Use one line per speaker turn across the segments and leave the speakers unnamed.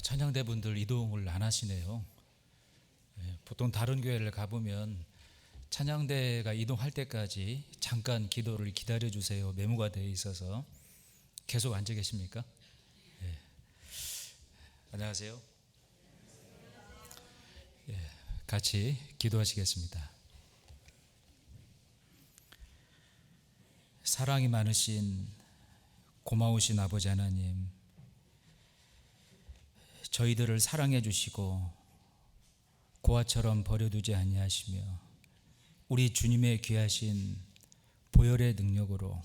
찬양대 분들 이동을 안 하시네요. 보통 다른 교회를 가보면 찬양대가 이동할 때까지 잠깐 기도를 기다려 주세요 메모가 되어 있어서 계속 앉아 계십니까? 안녕하세요. 같이 기도하시겠습니다. 사랑이 많으신 고마우신 아버지 하나님, 저희들을 사랑해 주시고 고아처럼 버려두지 아니하시며 우리 주님의 귀하신 보혈의 능력으로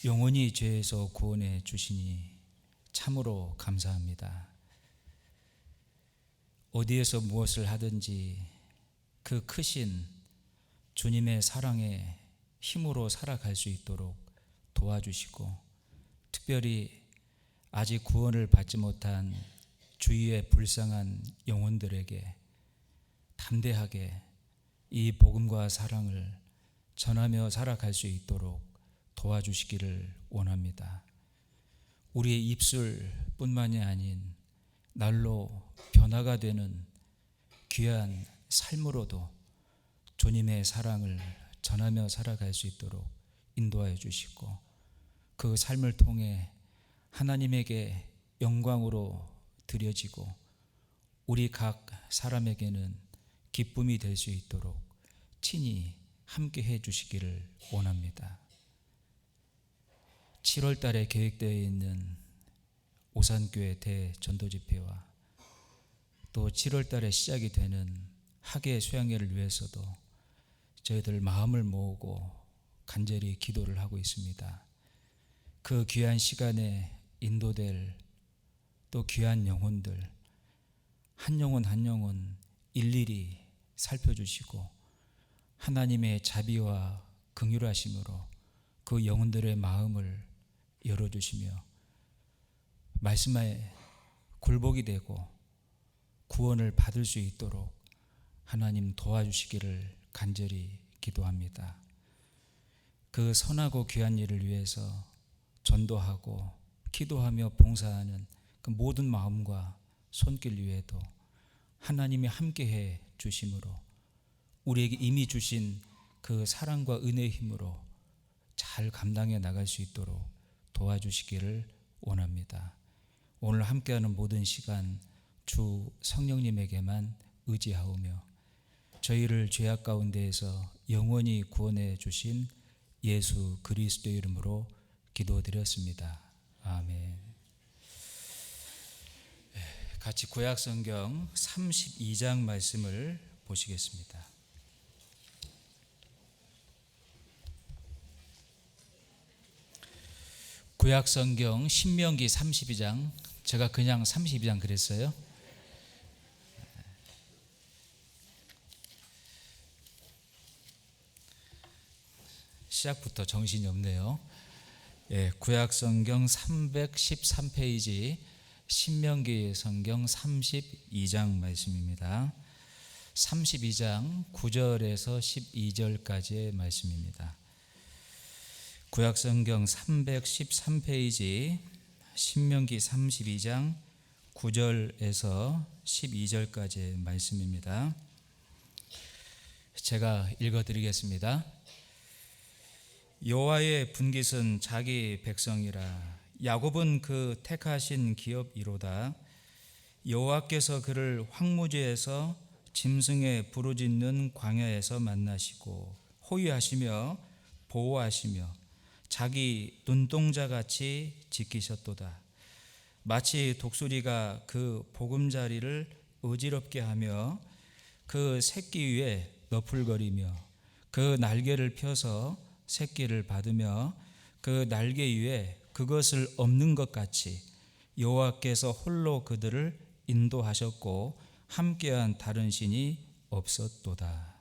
영원히 죄에서 구원해 주시니 참으로 감사합니다. 어디에서 무엇을 하든지 그 크신 주님의 사랑의 힘으로 살아갈 수 있도록 도와주시고, 특별히 아직 구원을 받지 못한 주위의 불쌍한 영혼들에게 담대하게 이 복음과 사랑을 전하며 살아갈 수 있도록 도와주시기를 원합니다. 우리의 입술뿐만이 아닌 날로 변화가 되는 귀한 삶으로도 주님의 사랑을 전하며 살아갈 수 있도록 인도하여 주시고, 그 삶을 통해 하나님에게 영광으로 드려지고 우리 각 사람에게는 기쁨이 될 수 있도록 친히 함께 해 주시기를 원합니다. 7월 달에 계획되어 있는 오산교회 대전도집회와 또 7월 달에 시작이 되는 학예 수양회를 위해서도 저희들 마음을 모으고 간절히 기도를 하고 있습니다. 그 귀한 시간에 인도될 또 귀한 영혼들 한 영혼 한 영혼 일일이 살펴주시고 하나님의 자비와 긍휼하심으로 그 영혼들의 마음을 열어주시며 말씀에 굴복이 되고 구원을 받을 수 있도록 하나님 도와주시기를 간절히 기도합니다. 그 선하고 귀한 일을 위해서 전도하고 기도하며 봉사하는 그 모든 마음과 손길 위에도 하나님이 함께해 주심으로 우리에게 이미 주신 그 사랑과 은혜의 힘으로 잘 감당해 나갈 수 있도록 도와주시기를 원합니다. 오늘 함께하는 모든 시간 주 성령님에게만 의지하오며 저희를 죄악 가운데에서 영원히 구원해 주신 예수 그리스도의 이름으로 기도드렸습니다. 아멘. 같이 구약성경 32장 말씀을 보시겠습니다. 구약성경 신명기 32장, 제가 그냥 32장 그랬어요. 시작부터 정신이 없네요. 구약성경 313페이지 신명기 성경 32장 말씀입니다. 32장 9절에서 12절까지의 말씀입니다. 구약성경 313페이지 신명기 32장 9절에서 12절까지의 말씀입니다. 제가 읽어드리겠습니다. 여호와의 분깃은 자기 백성이라. 야곱은 그 택하신 기업이로다. 여호와께서 그를 황무지에서 짐승의 부르짖는 광야에서 만나시고 호위하시며 보호하시며 자기 눈동자같이 지키셨도다. 마치 독수리가 그 보금자리를 어지럽게 하며 그 새끼 위에 너풀거리며 그 날개를 펴서 새끼를 받으며 그 날개 위에 그것을 엎는 것 같이 여호와께서 홀로 그들을 인도하셨고 함께한 다른 신이 없었도다.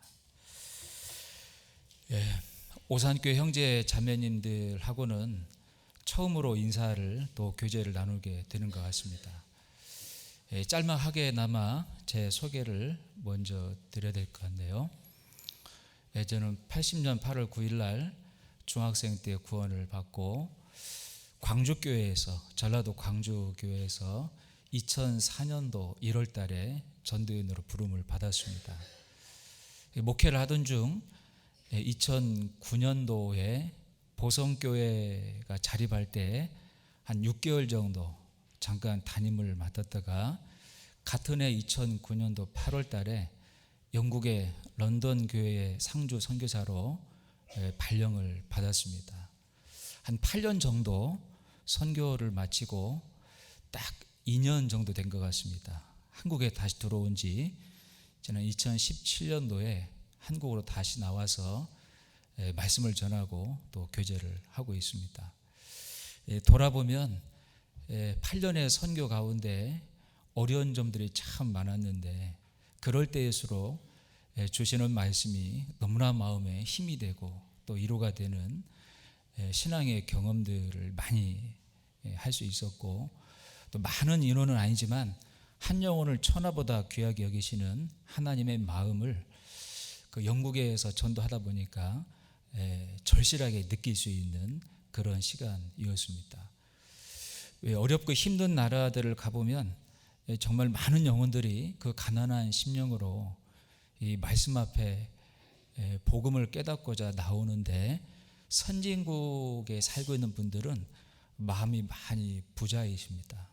오산교회 형제 자매님들하고는 처음으로 인사를 또 교제를 나누게 되는 것 같습니다. 짤막하게나마 제 소개를 먼저 드려야 될 것 같네요. 저는 80년 8월 9일 날 중학생 때 구원을 받고 광주교회에서, 전라도 광주교회에서 2004년도 1월 달에 전도연으로 부름을 받았습니다. 목회를 하던 중 2009년도에 보성교회가 자립할 때 한 6개월 정도 잠깐 담임을 맡았다가 같은 해 2009년도 8월 달에 영국의 런던 교회의 상주 선교사로 발령을 받았습니다. 한 8년 정도 선교를 마치고 딱 2년 정도 된 것 같습니다. 한국에 다시 들어온 지 저는 2017년도에 한국으로 다시 나와서 말씀을 전하고 또 교제를 하고 있습니다. 돌아보면 8년의 선교 가운데 어려운 점들이 참 많았는데 그럴 때일수록 주시는 말씀이 너무나 마음에 힘이 되고 또 위로가 되는 신앙의 경험들을 많이 할 수 있었고 또 많은 인원은 아니지만 한 영혼을 천하보다 귀하게 여기시는 하나님의 마음을 그 영국에서 전도하다 보니까 절실하게 느낄 수 있는 그런 시간이었습니다. 어렵고 힘든 나라들을 가보면 정말 많은 영혼들이 그 가난한 심령으로 이 말씀 앞에 복음을 깨닫고자 나오는데 선진국에 살고 있는 분들은 마음이 많이 부자이십니다.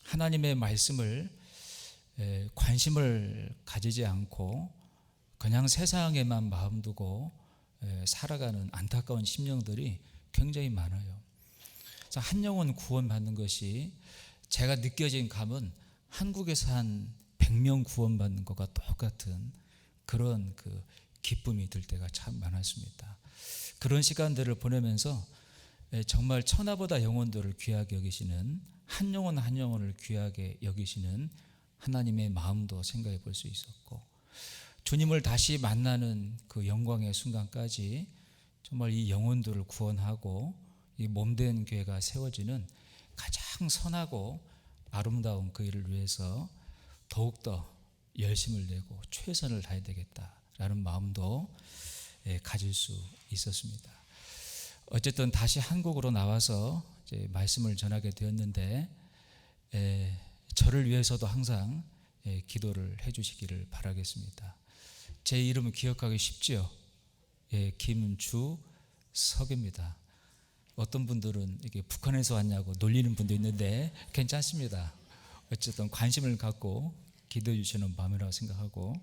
하나님의 말씀을 관심을 가지지 않고 그냥 세상에만 마음 두고 살아가는 안타까운 심령들이 굉장히 많아요. 그래서 한 영혼 구원받는 것이 제가 느껴진 감은 한국에서 한 100명 구원받는 것과 똑같은 그런 그 기쁨이 들 때가 참 많았습니다. 그런 시간들을 보내면서 정말 천하보다 영혼들을 귀하게 여기시는 한 영혼 한 영혼을 귀하게 여기시는 하나님의 마음도 생각해 볼 수 있었고 주님을 다시 만나는 그 영광의 순간까지 정말 이 영혼들을 구원하고 이 몸된 교회가 세워지는 가장 선하고 아름다운 그 일을 위해서 더욱더 열심을 내고 최선을 다해야 되겠다라는 마음도 가질 수 있었습니다. 어쨌든 다시 한국으로 나와서 이제 말씀을 전하게 되었는데 저를 위해서도 항상 기도를 해주시기를 바라겠습니다. 제 이름은 기억하기 쉽지요. 김주석입니다. 어떤 분들은 이게 북한에서 왔냐고 놀리는 분도 있는데 괜찮습니다. 어쨌든 관심을 갖고 기도해 주시는 마음이라고 생각하고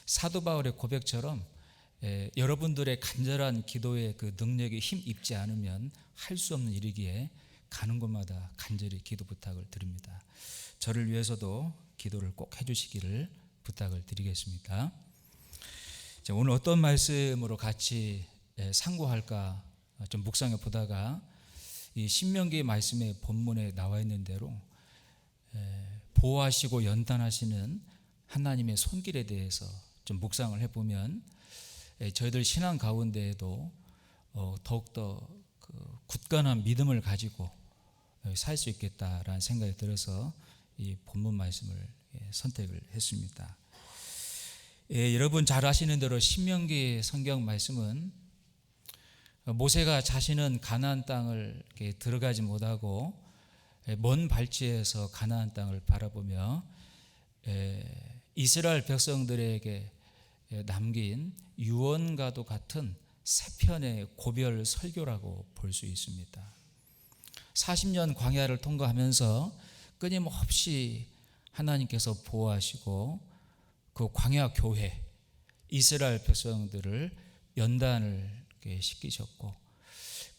사도 바울의 고백처럼 여러분들의 간절한 기도의 그 능력에 힘 입지 않으면 할 수 없는 일이기에 가는 곳마다 간절히 기도 부탁을 드립니다. 저를 위해서도 기도를 꼭 해주시기를 부탁을 드리겠습니다. 자, 오늘 어떤 말씀으로 같이 상고할까 좀 묵상해 보다가 이 신명기 말씀의 본문에 나와 있는 대로 보호하시고 연단하시는 하나님의 손길에 대해서 좀 묵상을 해보면 저희들 신앙 가운데에도 더욱더 그 굳건한 믿음을 가지고 살 수 있겠다라는 생각이 들어서 이 본문 말씀을 선택을 했습니다. 여러분 잘 아시는 대로 신명기 성경 말씀은 모세가 자신은 가나안 땅을 들어가지 못하고 먼 발치에서 가나안 땅을 바라보며 이스라엘 백성들에게 남긴 유언과도 같은 세 편의 고별 설교라고 볼 수 있습니다. 40년 광야를 통과하면서 끊임없이 하나님께서 보호하시고 그 광야 교회 이스라엘 백성들을 연단을 시키셨고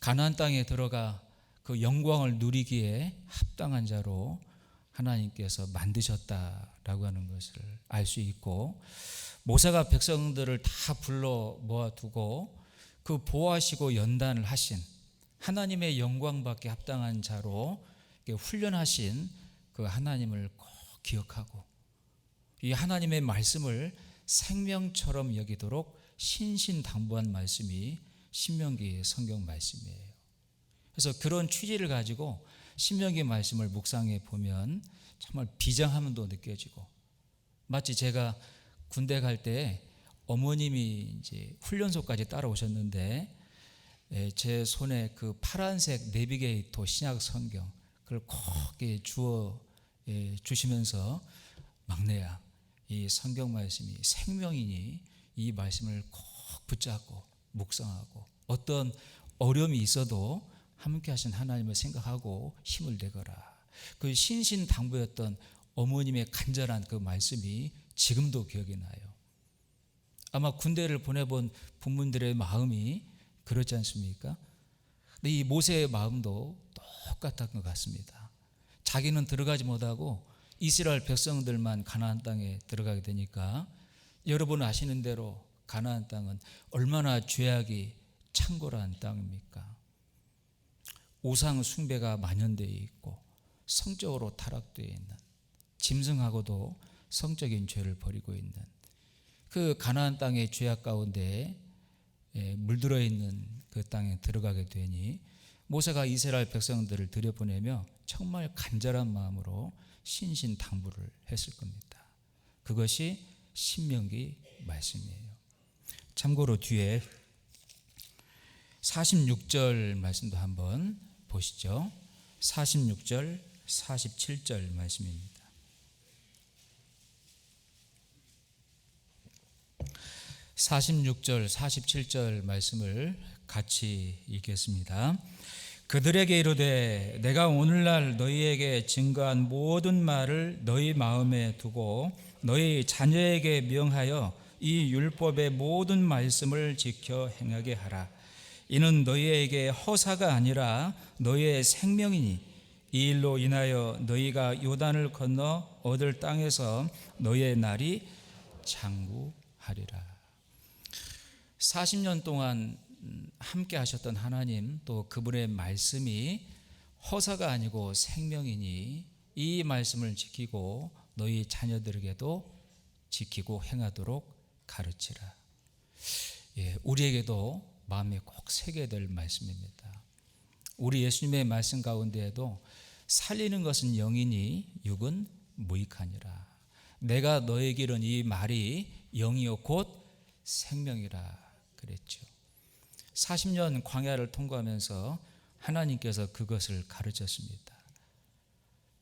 가나안 땅에 들어가 그 영광을 누리기에 합당한 자로 하나님께서 만드셨다라고 하는 것을 알 수 있고 모세가 백성들을 다 불러 모아두고 그 보호하시고 연단을 하신 하나님의 영광받게 합당한 자로 훈련하신 그 하나님을 꼭 기억하고 이 하나님의 말씀을 생명처럼 여기도록 신신당부한 말씀이 신명기 성경 말씀이에요. 그래서 그런 취지를 가지고 신명기 말씀을 묵상해 보면 정말 비장함도 느껴지고 마치 제가 군대 갈 때 어머님이 이제 훈련소까지 따라오셨는데 제 손에 그 파란색 내비게이터 신약 성경 그걸 그걸 꼭 주어 주시면서 막내야, 이 성경 말씀이 생명이니 이 말씀을 꼭 붙잡고 묵상하고 어떤 어려움이 있어도 함께 하신 하나님을 생각하고 힘을 내거라. 그 신신당부였던 어머님의 간절한 그 말씀이 지금도 기억이 나요. 아마 군대를 보내본 부모들의 마음이 그렇지 않습니까? 근데 이 모세의 마음도 똑같은 것 같습니다. 자기는 들어가지 못하고 이스라엘 백성들만 가나안 땅에 들어가게 되니까, 여러분 아시는 대로 가나안 땅은 얼마나 죄악이 창궐한 땅입니까? 우상 숭배가 만연되어 있고 성적으로 타락되어 있는, 짐승하고도 성적인 죄를 벌이고 있는 그 가나안 땅의 죄악 가운데 물들어 있는 그 땅에 들어가게 되니, 모세가 이스라엘 백성들을 들여보내며 정말 간절한 마음으로 신신당부를 했을 겁니다. 그것이 신명기 말씀이에요. 참고로 뒤에 46절 말씀도 한번 보시죠. 46절, 47절 말씀입니다. 46절, 47절 말씀을 같이 읽겠습니다. 그들에게 이르되 내가 오늘날 너희에게 증거한 모든 말을 너희 마음에 두고 너희 자녀에게 명하여 이 율법의 모든 말씀을 지켜 행하게 하라. 이는 너희에게 허사가 아니라 너희의 생명이니 이 일로 인하여 너희가 요단을 건너 얻을 땅에서 너희의 날이 장구하리라. 40년 동안 함께 하셨던 하나님, 또 그분의 말씀이 허사가 아니고 생명이니 이 말씀을 지키고 너희 자녀들에게도 지키고 행하도록 가르치라. 우리에게도 마음에 꼭 새겨야 될 말씀입니다. 우리 예수님의 말씀 가운데에도 살리는 것은 영이니 육은 무익하니라. 내가 너에게 이른 이 말이 영이요 곧 생명이라 그랬죠. 40년 광야를 통과하면서 하나님께서 그것을 가르쳤습니다.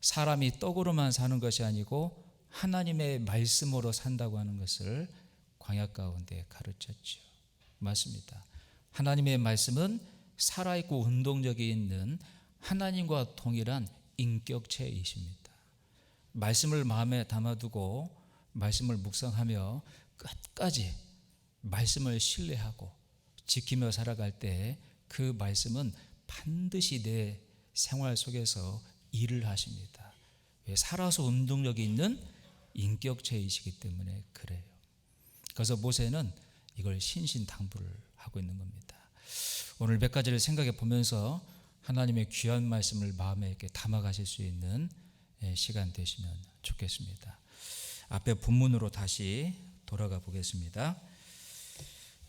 사람이 떡으로만 사는 것이 아니고 하나님의 말씀으로 산다고 하는 것을 광야 가운데 가르쳤죠. 맞습니다. 하나님의 말씀은 살아있고 운동력이 있는 하나님과 동일한 인격체이십니다. 말씀을 마음에 담아두고 말씀을 묵상하며 끝까지 말씀을 신뢰하고 지키며 살아갈 때 그 말씀은 반드시 내 생활 속에서 일을 하십니다. 왜? 살아서 운동력이 있는 인격체이시기 때문에 그래요. 그래서 모세는 이걸 신신당부를 하고 있는 겁니다. 오늘 몇 가지를 생각해 보면서 하나님의 귀한 말씀을 마음에 이렇게 담아가실 수 있는 시간 되시면 좋겠습니다. 앞에 본문으로 다시 돌아가 보겠습니다.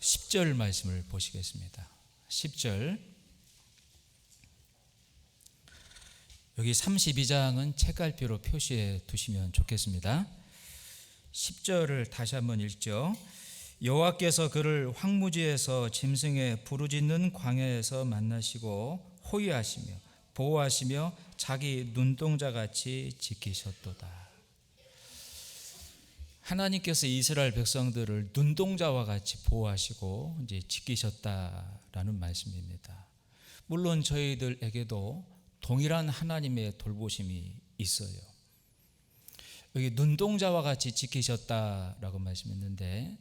10절 말씀을 보시겠습니다. 10절. 여기 32장은 책갈피로 표시해 두시면 좋겠습니다. 10절을 다시 한번 읽죠. 여호와께서 그를 황무지에서 짐승의 부르짖는 광야에서 만나시고 호위하시며 보호하시며 자기 눈동자같이 지키셨도다. 하나님께서 이스라엘 백성들을 눈동자와 같이 보호하시고 이제 지키셨다라는 말씀입니다. 물론 저희들에게도 동일한 하나님의 돌보심이 있어요. 여기 눈동자와 같이 지키셨다라고 말씀했는데,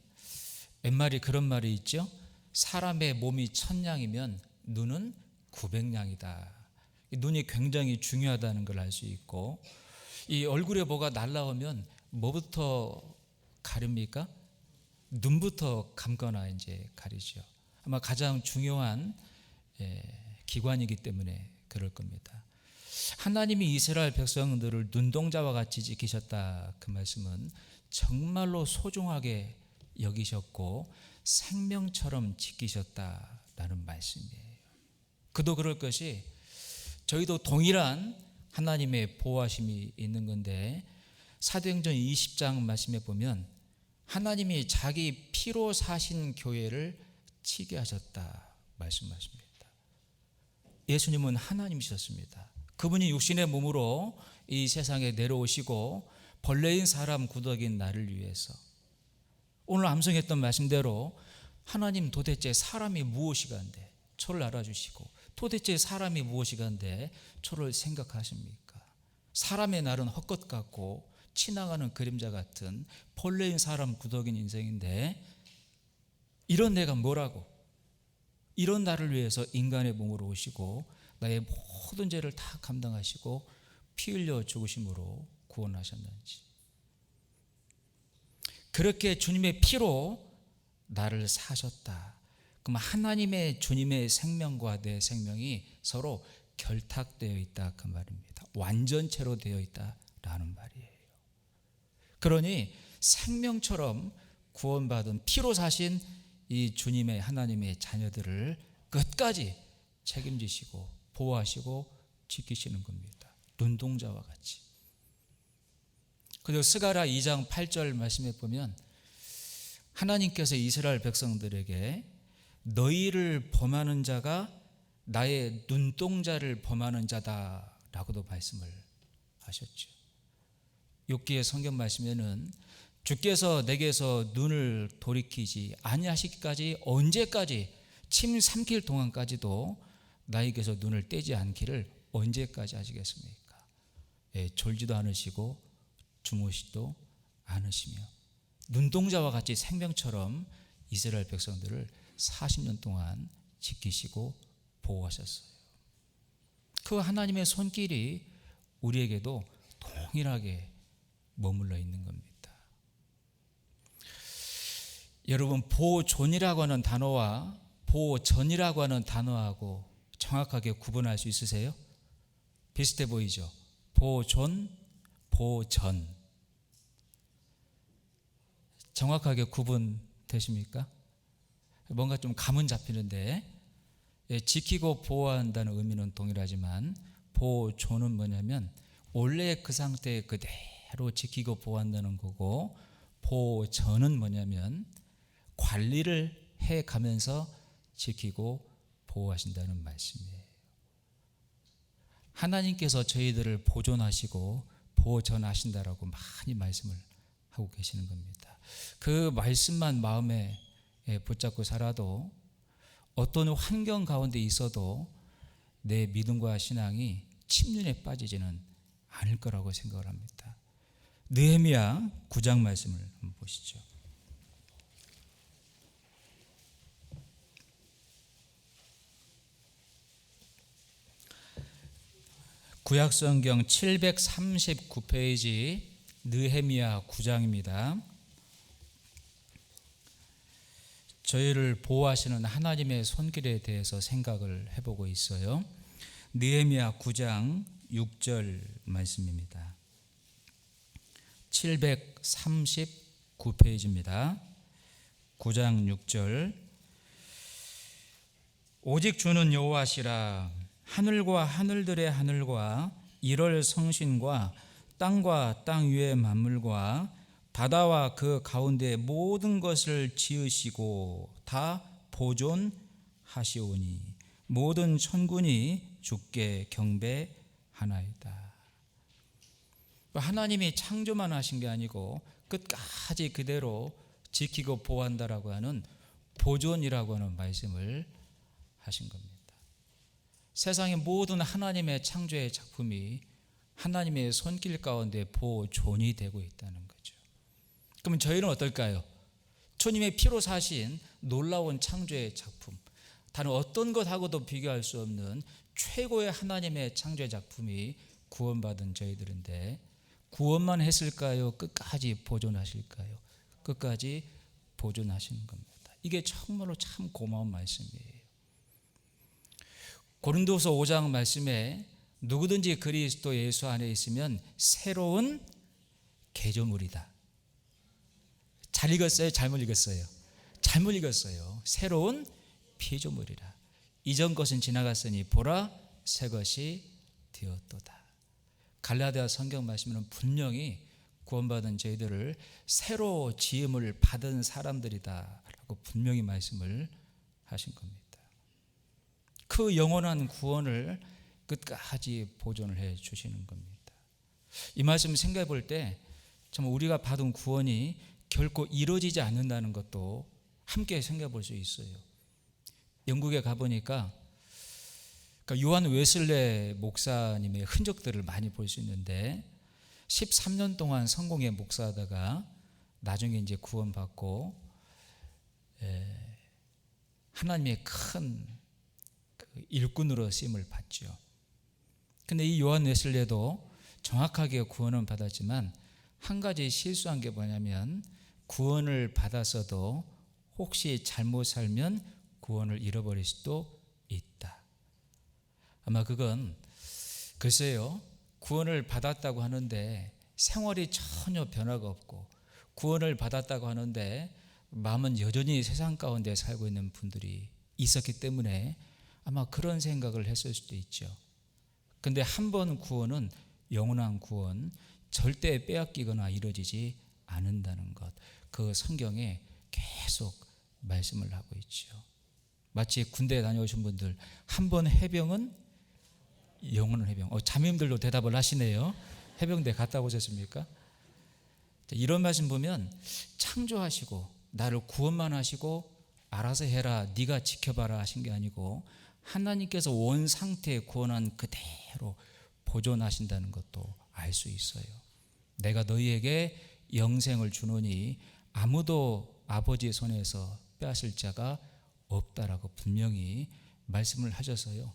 옛말에 그런 말이 있죠. 사람의 몸이 1000냥이면 눈은 900냥이다. 눈이 굉장히 중요하다는 걸 알 수 있고, 이 얼굴에 뭐가 날라오면 뭐부터 가립니까? 눈부터 감거나 이제 가리죠. 아마 가장 중요한 기관이기 때문에 그럴 겁니다. 하나님이 이스라엘 백성들을 눈동자와 같이 지키셨다, 그 말씀은 정말로 소중하게 여기셨고 생명처럼 지키셨다라는 말씀이에요. 그도 그럴 것이 저희도 동일한 하나님의 보호하심이 있는 건데, 사도행전 20장 말씀에 보면 하나님이 자기 피로 사신 교회를 치게 하셨다 말씀하십니다. 예수님은 하나님이셨습니다. 그분이 육신의 몸으로 이 세상에 내려오시고 벌레인 사람 구덕인 나를 위해서, 오늘 암송했던 말씀대로 하나님 도대체 사람이 무엇이간데 저를 알아주시고, 도대체 사람이 무엇이간데 저를 생각하십니까? 사람의 날은 헛것 같고 지나가는 그림자 같은 벌레인 사람 구덕인 인생인데, 이런 내가 뭐라고, 이런 나를 위해서 인간의 몸으로 오시고 나의 모든 죄를 다 감당하시고 피 흘려 죽으심으로 구원하셨는지, 그렇게 주님의 피로 나를 사셨다. 그럼 하나님의 주님의 생명과 내 생명이 서로 결탁되어 있다 그 말입니다. 완전체로 되어 있다라는 말이에요. 그러니 생명처럼 구원받은 피로 사신 이 주님의 하나님의 자녀들을 끝까지 책임지시고 보호하시고 지키시는 겁니다. 눈동자와 같이. 그리고 스가랴 2장 8절 말씀에 보면 하나님께서 이스라엘 백성들에게 너희를 범하는 자가 나의 눈동자를 범하는 자다라고도 말씀을 하셨죠. 욥기의 성경 말씀에는 주께서 내게서 눈을 돌이키지 아니하시기까지, 언제까지, 침 삼킬 동안까지도 나에게서 눈을 떼지 않기를 언제까지 하시겠습니까? 졸지도 않으시고 주무시도 않으시며 눈동자와 같이 생명처럼 이스라엘 백성들을 40년 동안 지키시고 보호하셨어요. 그 하나님의 손길이 우리에게도 동일하게 머물러 있는 겁니다. 여러분, 보존이라고 하는 단어와 보전이라고 하는 단어하고 정확하게 구분할 수 있으세요? 비슷해 보이죠? 보존, 보전. 정확하게 구분되십니까? 뭔가 좀 감은 잡히는데, 지키고 보호한다는 의미는 동일하지만 보존은 뭐냐면 원래 그 상태 그대로 지키고 보호한다는 거고, 보전은 뭐냐면 관리를 해가면서 지키고 보호하신다는 말씀이에요. 하나님께서 저희들을 보존하시고 보전하신다라고 많이 말씀을 하고 계시는 겁니다. 그 말씀만 마음에 붙잡고 살아도 어떤 환경 가운데 있어도 내 믿음과 신앙이 침륜에 빠지지는 않을 거라고 생각을 합니다. 느헤미야 9장 말씀을 한번 보시죠. 구약성경 739페이지 느헤미야 9장입니다. 저희를 보호하시는 하나님의 손길에 대해서 생각을 해보고 있어요. 느헤미야 9장 6절 말씀입니다. 739페이지입니다. 9장 6절. 오직 주는 여호와시라. 하늘과 하늘들의 하늘과 일월 성신과 땅과 땅 위의 만물과 바다와 그 가운데 모든 것을 지으시고 다 보존하시오니 모든 천군이 주께 경배하나이다. 하나님이 창조만 하신 게 아니고 끝까지 그대로 지키고 보호한다라고 하는 보존이라고 하는 말씀을 하신 겁니다. 세상의 모든 하나님의 창조의 작품이 하나님의 손길 가운데 보존이 되고 있다는 거죠. 그러면 저희는 어떨까요? 주님의 피로 사신 놀라운 창조의 작품, 다른 어떤 것하고도 비교할 수 없는 최고의 하나님의 창조의 작품이 구원받은 저희들인데, 구원만 했을까요? 끝까지 보존하실까요? 끝까지 보존하시는 겁니다. 이게 정말로 참 고마운 말씀이에요. 고린도서 5장 말씀에 누구든지 그리스도 예수 안에 있으면 새로운 개조물이다. 잘 읽었어요? 잘못 읽었어요? 잘못 읽었어요. 새로운 피조물이라. 이전 것은 지나갔으니 보라 새 것이 되었도다. 갈라디아 성경 말씀에는 분명히 구원받은 저희들을 새로 지음을 받은 사람들이다 라고 분명히 말씀을 하신 겁니다. 그 영원한 구원을 끝까지 보존을 해 주시는 겁니다. 이 말씀 생각해 볼 때 참 우리가 받은 구원이 결코 이루어지지 않는다는 것도 함께 생각해 볼 수 있어요. 영국에 가보니까 요한 웨슬레 목사님의 흔적들을 많이 볼 수 있는데 13년 동안 성공의 목사하다가 나중에 이제 구원받고 하나님의 큰 일꾼으로 쓰임을 받죠. 근데 이 요한 웨슬레도 정확하게 구원은 받았지만 한 가지 실수한 게 뭐냐면 구원을 받았어도 혹시 잘못 살면 구원을 잃어버릴 수도 있다. 아마 그건 글쎄요, 구원을 받았다고 하는데 생활이 전혀 변화가 없고 구원을 받았다고 하는데 마음은 여전히 세상 가운데 살고 있는 분들이 있었기 때문에 아마 그런 생각을 했을 수도 있죠. 근데 한 번 구원은 영원한 구원, 절대 빼앗기거나 이루어지지 않는다는 것, 그 성경에 계속 말씀을 하고 있죠. 마치 군대에 다녀오신 분들, 한 번 해병은 영원한 해병. 자매님들도 대답을 하시네요. 해병대 갔다 오셨습니까? 이런 말씀 보면 창조하시고 나를 구원만 하시고 알아서 해라, 네가 지켜봐라 하신 게 아니고 하나님께서 원 상태에 구원한 그대로 보존하신다는 것도 알 수 있어요. 내가 너희에게 영생을 주노니 아무도 아버지의 손에서 빼앗을 자가 없다라고 분명히 말씀을 하셔서요,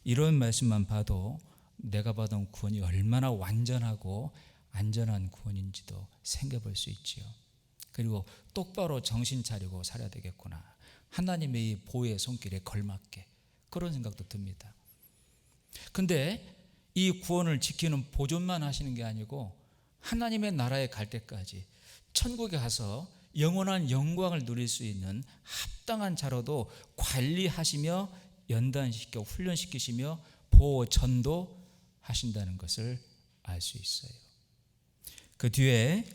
이런 말씀만 봐도 내가 받은 구원이 얼마나 완전하고 안전한 구원인지도 생각해 볼 수 있지요. 그리고 똑바로 정신 차리고 살아야 되겠구나, 하나님의 이 보호의 손길에 걸맞게, 그런 생각도 듭니다. 근데 이 구원을 지키는 보존만 하시는 게 아니고 하나님의 나라에 갈 때까지 천국에 가서 영원한 영광을 누릴 수 있는 합당한 자로도 관리하시며 연단시켜 훈련시키시며 보호 전도 하신다는 것을 알 수 있어요. 그 뒤에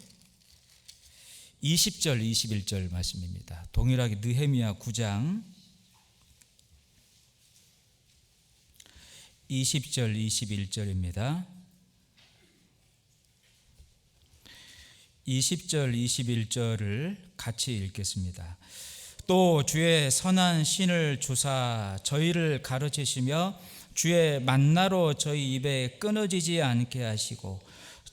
20절 21절 말씀입니다. 동일하게 느헤미야 9장 20절 21절입니다. 20절 21절을 같이 읽겠습니다. 또 주의 선한 신을 주사 저희를 가르치시며 주의 만나로 저희 입에 끊어지지 않게 하시고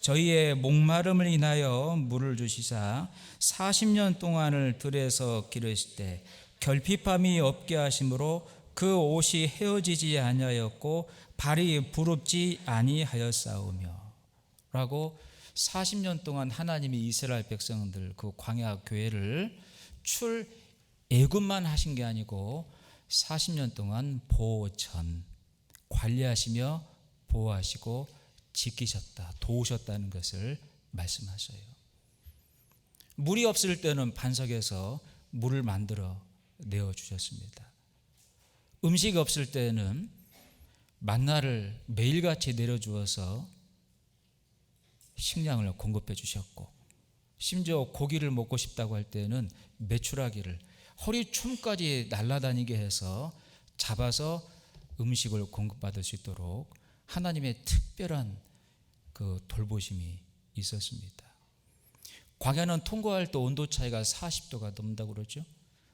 저희의 목마름을 인하여 물을 주시사 40년 동안을 들에서 기르실 때 결핍함이 없게 하심으로 그 옷이 헤어지지 아니하였고 발이 부릅지 아니하였사오며 라고 40년 동안 하나님이 이스라엘 백성들 그 광야 교회를 출애굽만 하신 게 아니고 40년 동안 보전 관리하시며 보호하시고 지키셨다, 도우셨다는 것을 말씀하셔요. 물이 없을 때는 반석에서 물을 만들어 내어주셨습니다. 음식이 없을 때는 만나를 매일같이 내려주어서 식량을 공급해 주셨고, 심지어 고기를 먹고 싶다고 할 때는 메추라기를 허리춤까지 날아다니게 해서 잡아서 음식을 공급받을 수 있도록 하나님의 특별한 그 돌보심이 있었습니다. 광야는 통과할 때 온도 차이가 40도가 넘는다고 그러죠.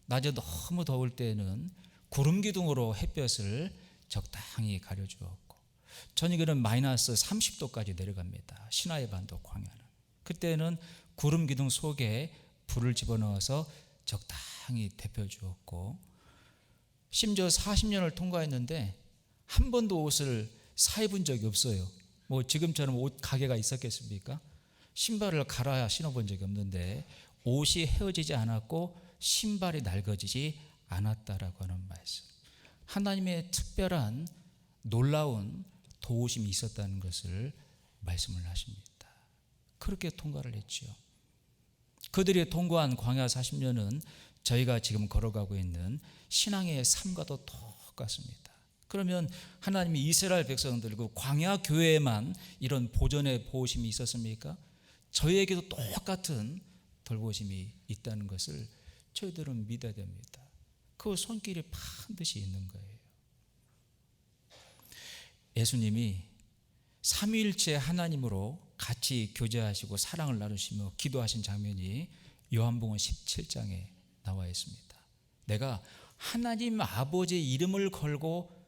낮에 너무 더울 때는 구름 기둥으로 햇볕을 적당히 가려주었고, 저녁에는 마이너스 30도까지 내려갑니다. 시나이 반도 광야는. 그때는 구름 기둥 속에 불을 집어넣어서 적당히 데펴주었고, 심지어 40년을 통과했는데 한 번도 옷을 사입은 적이 없어요. 뭐 지금처럼 옷 가게가 있었겠습니까? 신발을 갈아 신어본 적이 없는데 옷이 헤어지지 않았고 신발이 낡아지지 않았다라고 하는 말씀, 하나님의 특별한 놀라운 도우심이 있었다는 것을 말씀을 하십니다. 그렇게 통과를 했죠. 그들이 통과한 광야 40년은 저희가 지금 걸어가고 있는 신앙의 삶과도 똑같습니다. 그러면 하나님이 이스라엘 백성들 그 광야 교회에만 이런 보존의 보호심이 있었습니까? 저희에게도 똑같은 돌보심이 있다는 것을 저희들은 믿어야 됩니다. 그 손길이 반드시 있는 거예요. 예수님이 삼위일체 하나님으로 같이 교제하시고 사랑을 나누시며 기도하신 장면이 요한복음 17장에 나와 있습니다. 내가 하나님 아버지의 이름을 걸고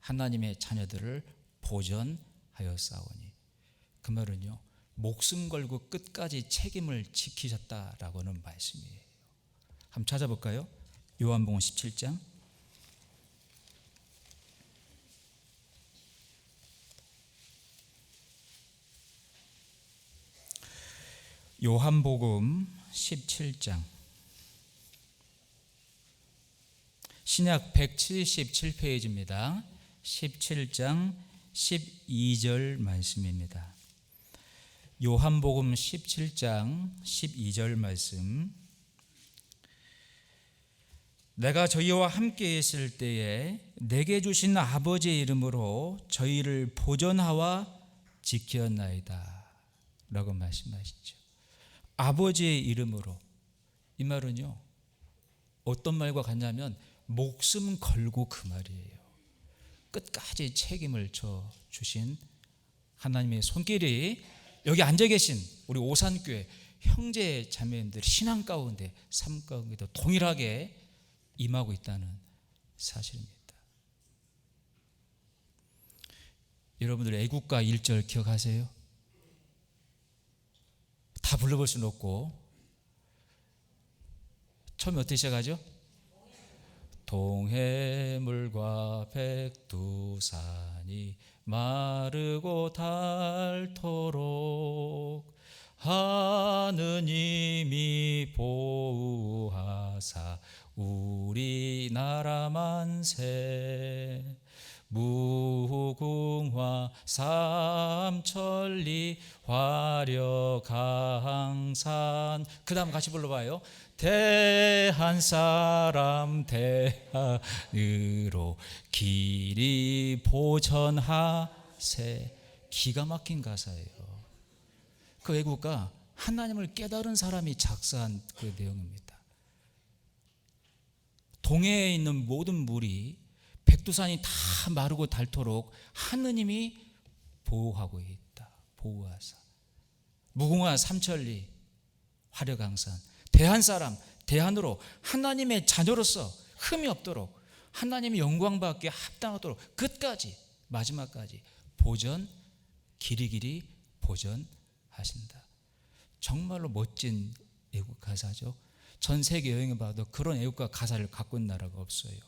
하나님의 자녀들을 보전하였사오니, 그 말은요, 목숨 걸고 끝까지 책임을 지키셨다라고는 말씀이에요. 한번 찾아볼까요? 요한복음 17장 요한복음 17장 신약 177페이지입니다. 17장 12절 말씀입니다. 요한복음 17장 12절 말씀. 내가 저희와 함께 있을 때에 내게 주신 아버지의 이름으로 저희를 보전하와 지켰나이다 라고 말씀하시죠. 아버지의 이름으로. 이 말은요, 어떤 말과 같냐면 목숨 걸고 그 말이에요. 끝까지 책임을 져 주신 하나님의 손길이 여기 앉아 계신 우리 오산교회 형제 자매님들 신앙 가운데, 삶 가운데도 동일하게 임하고 있다는 사실입니다. 여러분들 애국가 1절 기억하세요? 다 불러볼 수는 없고, 처음에 어떻게 시작하죠? 동해물과 백두산이 마르고 닳도록 하느님이 보호하사 우리나라 만세, 무궁화 삼천리 화려강산. 그 다음 같이 불러봐요. 대한사람 대한으로 길이 보전하세. 기가 막힌 가사예요. 그 애국가 하나님을 깨달은 사람이 작사한 그 내용입니다. 동해에 있는 모든 물이, 백두산이 다 마르고 닳도록 하느님이 보호하고 있다. 보호하사. 무궁화 삼천리 화려강산. 대한사람 대한으로 하나님의 자녀로서 흠이 없도록, 하나님의 영광받기에 합당하도록 끝까지, 마지막까지 보전, 길이길이 보전하신다. 정말로 멋진 애국 가사죠. 전 세계 여행해 봐도 그런 애국가 가사를 갖고 있는 나라가 없어요.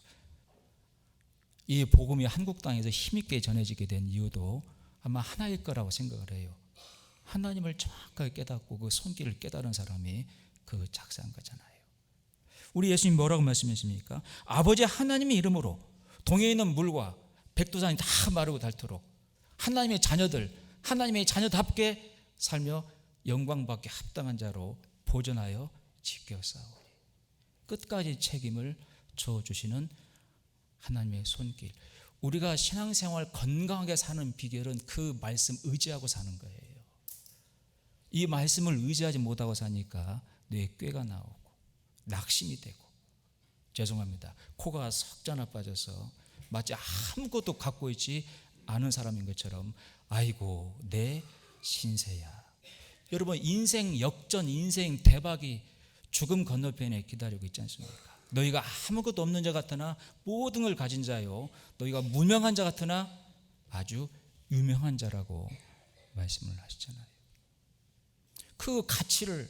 이 복음이 한국 땅에서 힘있게 전해지게 된 이유도 아마 하나일 거라고 생각을 해요. 하나님을 정확하게 깨닫고 그 손길을 깨달은 사람이 그 작사한 거잖아요. 우리 예수님 뭐라고 말씀하십니까? 아버지 하나님의 이름으로 동해에 있는 물과 백두산이 다 마르고 닳도록 하나님의 자녀들, 하나님의 자녀답게 살며 영광받게 합당한 자로 보존하여 지켜싸우니, 끝까지 책임을 져주시는 하나님의 손길. 우리가 신앙생활 건강하게 사는 비결은 그 말씀 의지하고 사는 거예요. 이 말씀을 의지하지 못하고 사니까 뇌에 꾀가 나오고 낙심이 되고, 죄송합니다, 코가 석자나 빠져서 마치 아무것도 갖고 있지 않은 사람인 것처럼 아이고 내 신세야. 여러분, 인생 역전, 인생 대박이 죽음 건너편에 기다리고 있지 않습니까? 너희가 아무것도 없는 자 같으나 모든 걸 가진 자요, 너희가 무명한 자 같으나 아주 유명한 자라고 말씀을 하시잖아요. 그 가치를,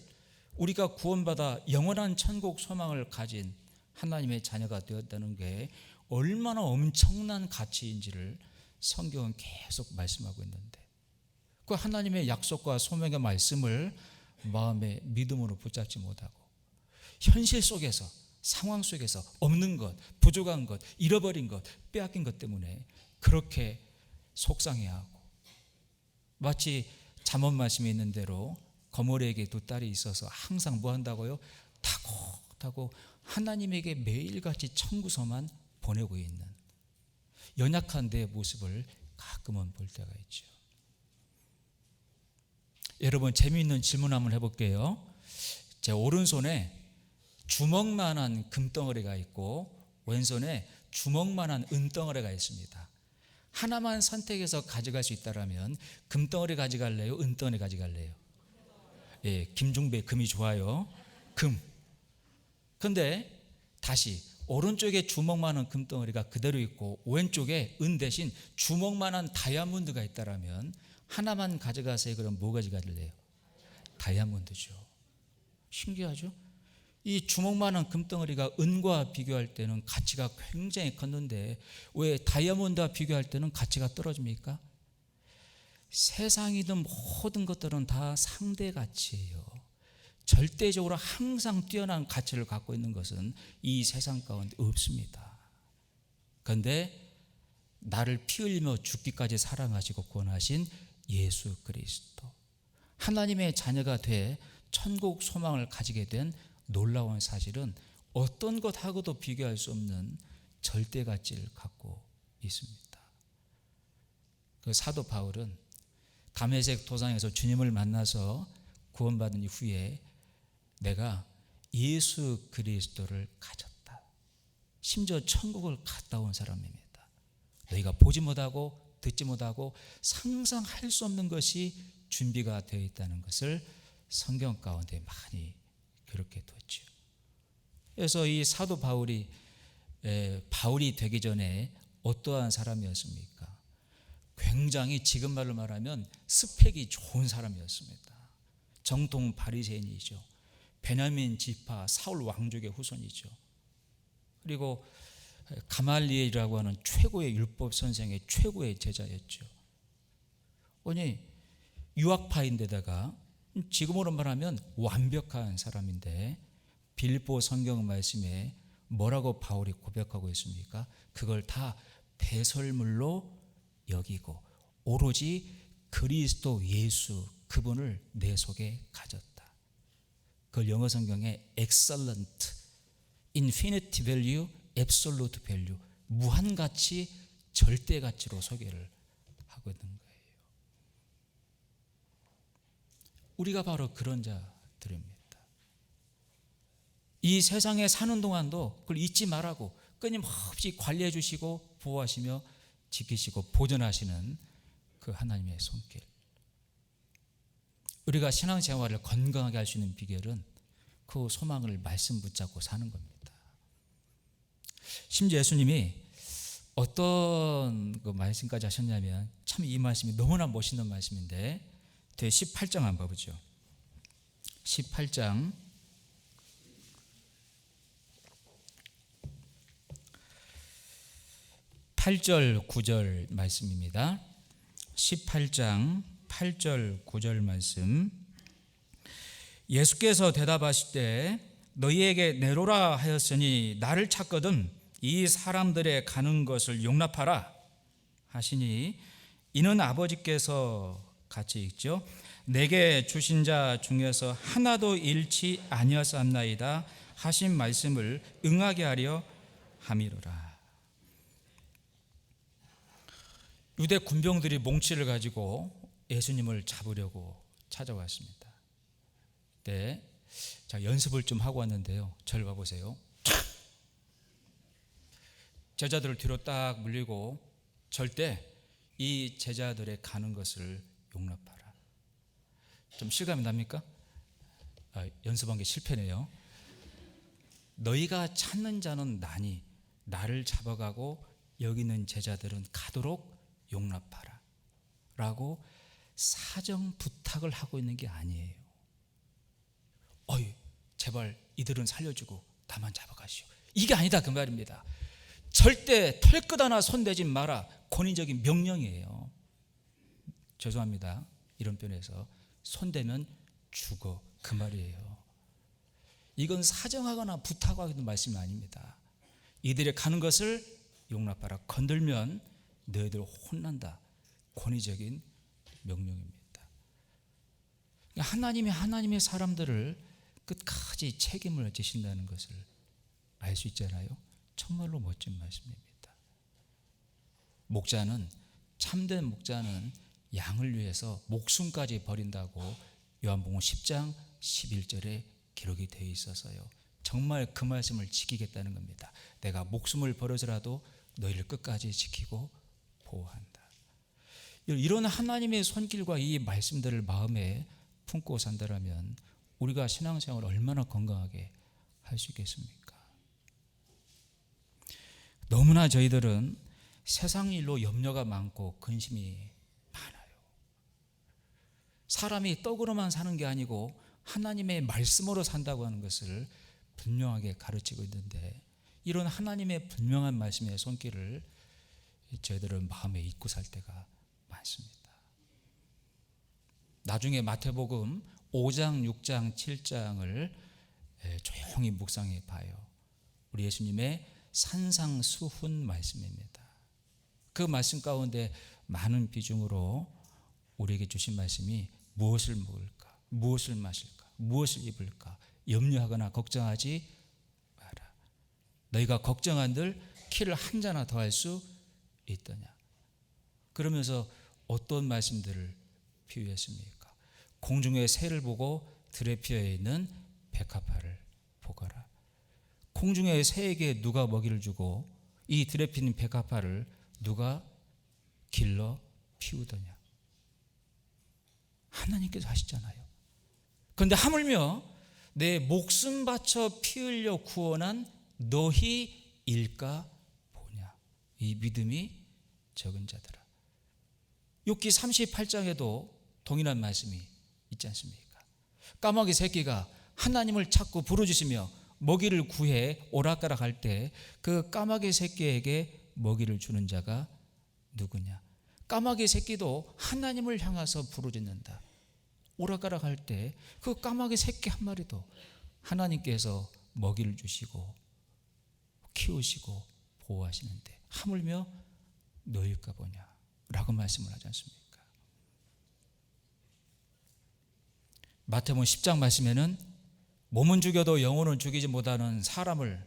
우리가 구원받아 영원한 천국 소망을 가진 하나님의 자녀가 되었다는 게 얼마나 엄청난 가치인지를 성경은 계속 말씀하고 있는데, 그 하나님의 약속과 소명의 말씀을 마음의 믿음으로 붙잡지 못하고 현실 속에서, 상황 속에서 없는 것, 부족한 것, 잃어버린 것, 빼앗긴 것 때문에 그렇게 속상해하고, 마치 잠언 말씀에 있는 대로 거머리에게 두 딸이 있어서 항상 뭐 한다고요? 타고 하나님에게 매일같이 청구서만 보내고 있는 연약한 내 모습을 가끔은 볼 때가 있죠. 여러분, 재미있는 질문 한번 해볼게요. 제 오른손에 주먹만한 금덩어리가 있고 왼손에 주먹만한 은덩어리가 있습니다. 하나만 선택해서 가져갈 수 있다라면 금덩어리 가져갈래요? 은덩어리 가져갈래요? 예, 김종배 금이 좋아요. 금. 근데 다시 오른쪽에 주먹만한 금덩어리가 그대로 있고 왼쪽에 은 대신 주먹만한 다이아몬드가 있다라면 하나만 가져가세요. 그럼 뭐 가져갈래요? 다이아몬드죠. 신기하죠? 이 주먹만한 금덩어리가 은과 비교할 때는 가치가 굉장히 컸는데 왜 다이아몬드와 비교할 때는 가치가 떨어집니까? 세상이든 모든 것들은 다 상대 가치예요. 절대적으로 항상 뛰어난 가치를 갖고 있는 것은 이 세상 가운데 없습니다. 그런데 나를 피 흘리며 죽기까지 사랑하시고 구원하신 예수 그리스도, 하나님의 자녀가 돼 천국 소망을 가지게 된 놀라운 사실은 어떤 것하고도 비교할 수 없는 절대 가치를 갖고 있습니다. 그 사도 바울은 다메섹 도상에서 주님을 만나서 구원받은 이후에 내가 예수 그리스도를 가졌다. 심지어 천국을 갔다 온 사람입니다. 너희가 보지 못하고 듣지 못하고 상상할 수 없는 것이 준비가 되어 있다는 것을 성경 가운데 많이 그렇게 뒀죠. 그래서 이 사도 바울이 되기 전에 어떠한 사람이었습니까? 굉장히 지금 말로 말하면 스펙이 좋은 사람이었습니다. 정통 바리새인이죠. 베냐민 지파 사울 왕족의 후손이죠. 그리고 가말리엘이라고 하는 최고의 율법 선생의 최고의 제자였죠. 아니 유학파인데다가 지금으로 말하면 완벽한 사람인데 빌립보 성경 말씀에 뭐라고 바울이 고백하고 있습니까? 그걸 다 배설물로 여기고 오로지 그리스도 예수 그분을 내 속에 가졌다. 그걸 영어 성경에 excellent, infinite value, absolute value, 무한가치, 절대가치로 소개를 하고 있는 거예요. 우리가 바로 그런 자들입니다. 이 세상에 사는 동안도 그걸 잊지 말라고 끊임없이 관리해 주시고 보호하시며 지키시고 보존하시는 그 하나님의 손길. 우리가 신앙생활을 건강하게 할 수 있는 비결은 그 소망을 말씀 붙잡고 사는 겁니다. 심지어 예수님이 어떤 그 말씀까지 하셨냐면 참 이 말씀이 너무나 멋있는 말씀인데 제 18장 한번 봐보죠. 18장 8절 9절 말씀입니다. 18장 8절 9절 말씀. 예수께서 대답하시되 너희에게 내로라 하였으니 나를 찾거든 이 사람들의 가는 것을 용납하라 하시니 이는 아버지께서 같이 읽죠. 내게 주신 자 중에서 하나도 잃지 아니하였나이다 하신 말씀을 응하게 하려 함이로라. 유대 군병들이 몽치를 가지고 예수님을 잡으려고 찾아왔습니다. 그때 자 연습을 좀 하고 왔는데요. 저를 봐보세요. 제자들을 뒤로 딱 물리고 절대 이 제자들의 가는 것을 용납하라. 좀 실감이 납니까? 연습한 게 실패네요. 너희가 찾는 자는 나니 나를 잡아가고 여기 있는 제자들은 가도록 용납하라 라고 사정 부탁을 하고 있는 게 아니에요. 제발 이들은 살려주고 나만 잡아가시오. 이게 아니다 그 말입니다. 절대 털끝 하나 손대지 마라. 권위적인 명령이에요. 죄송합니다. 이런 편에서 손대면 죽어 그 말이에요. 이건 사정하거나 부탁하기도 말씀이 아닙니다. 이들의 가는 것을 용납하라. 건들면 너희들 혼난다. 권위적인 명령입니다. 하나님의 사람들을 끝까지 책임을 지신다는 것을 알 수 있잖아요. 정말로 멋진 말씀입니다. 참된 목자는 양을 위해서 목숨까지 버린다고 요한복음 10장 11절에 기록이 되어 있어서요. 정말 그 말씀을 지키겠다는 겁니다. 내가 목숨을 버려서라도 너희를 끝까지 지키고 보호한다. 이런 하나님의 손길과 이 말씀들을 마음에 품고 산다면 우리가 신앙생활을 얼마나 건강하게 할 수 있겠습니까? 너무나 저희들은 세상 일로 염려가 많고 근심이 많아요. 사람이 떡으로만 사는 게 아니고 하나님의 말씀으로 산다고 하는 것을 분명하게 가르치고 있는데, 이런 하나님의 분명한 말씀의 손길을 저희들은 마음에 잊고 살 때가 많습니다. 나중에 마태복음 5장, 6장, 7장을 조용히 묵상해 봐요. 우리 예수님의 산상수훈 말씀입니다. 그 말씀 가운데 많은 비중으로 우리에게 주신 말씀이 무엇을 먹을까, 무엇을 마실까, 무엇을 입을까 염려하거나 걱정하지 마라. 너희가 걱정한들 키를 한 자나 더 할 수 있더냐. 그러면서 어떤 말씀들을 비유했습니까? 공중의 새를 보고 들에 피어 있는 백합화를 보거라. 공중의 새에게 누가 먹이를 주고 이 들에 피는 백합화를 누가 길러 피우더냐. 하나님께서 하시잖아요. 그런데 하물며 내 목숨 바쳐 피흘려 구원한 너희 일까 보냐. 이 믿음이 적은 자들아. 욥기 38장에도 동일한 말씀이 있지 않습니까? 까마귀 새끼가 하나님을 찾고 부르짖으며 먹이를 구해 오락가락 할 때 그 까마귀 새끼에게 먹이를 주는 자가 누구냐? 까마귀 새끼도 하나님을 향해서 부르짖는다. 오락가락 할 때 그 까마귀 새끼 한 마리도 하나님께서 먹이를 주시고 키우시고 보호하시는데 하물며 너일까 보냐 라고 말씀을 하지 않습니까? 마태복음 10장 말씀에는 몸은 죽여도 영혼은 죽이지 못하는 사람을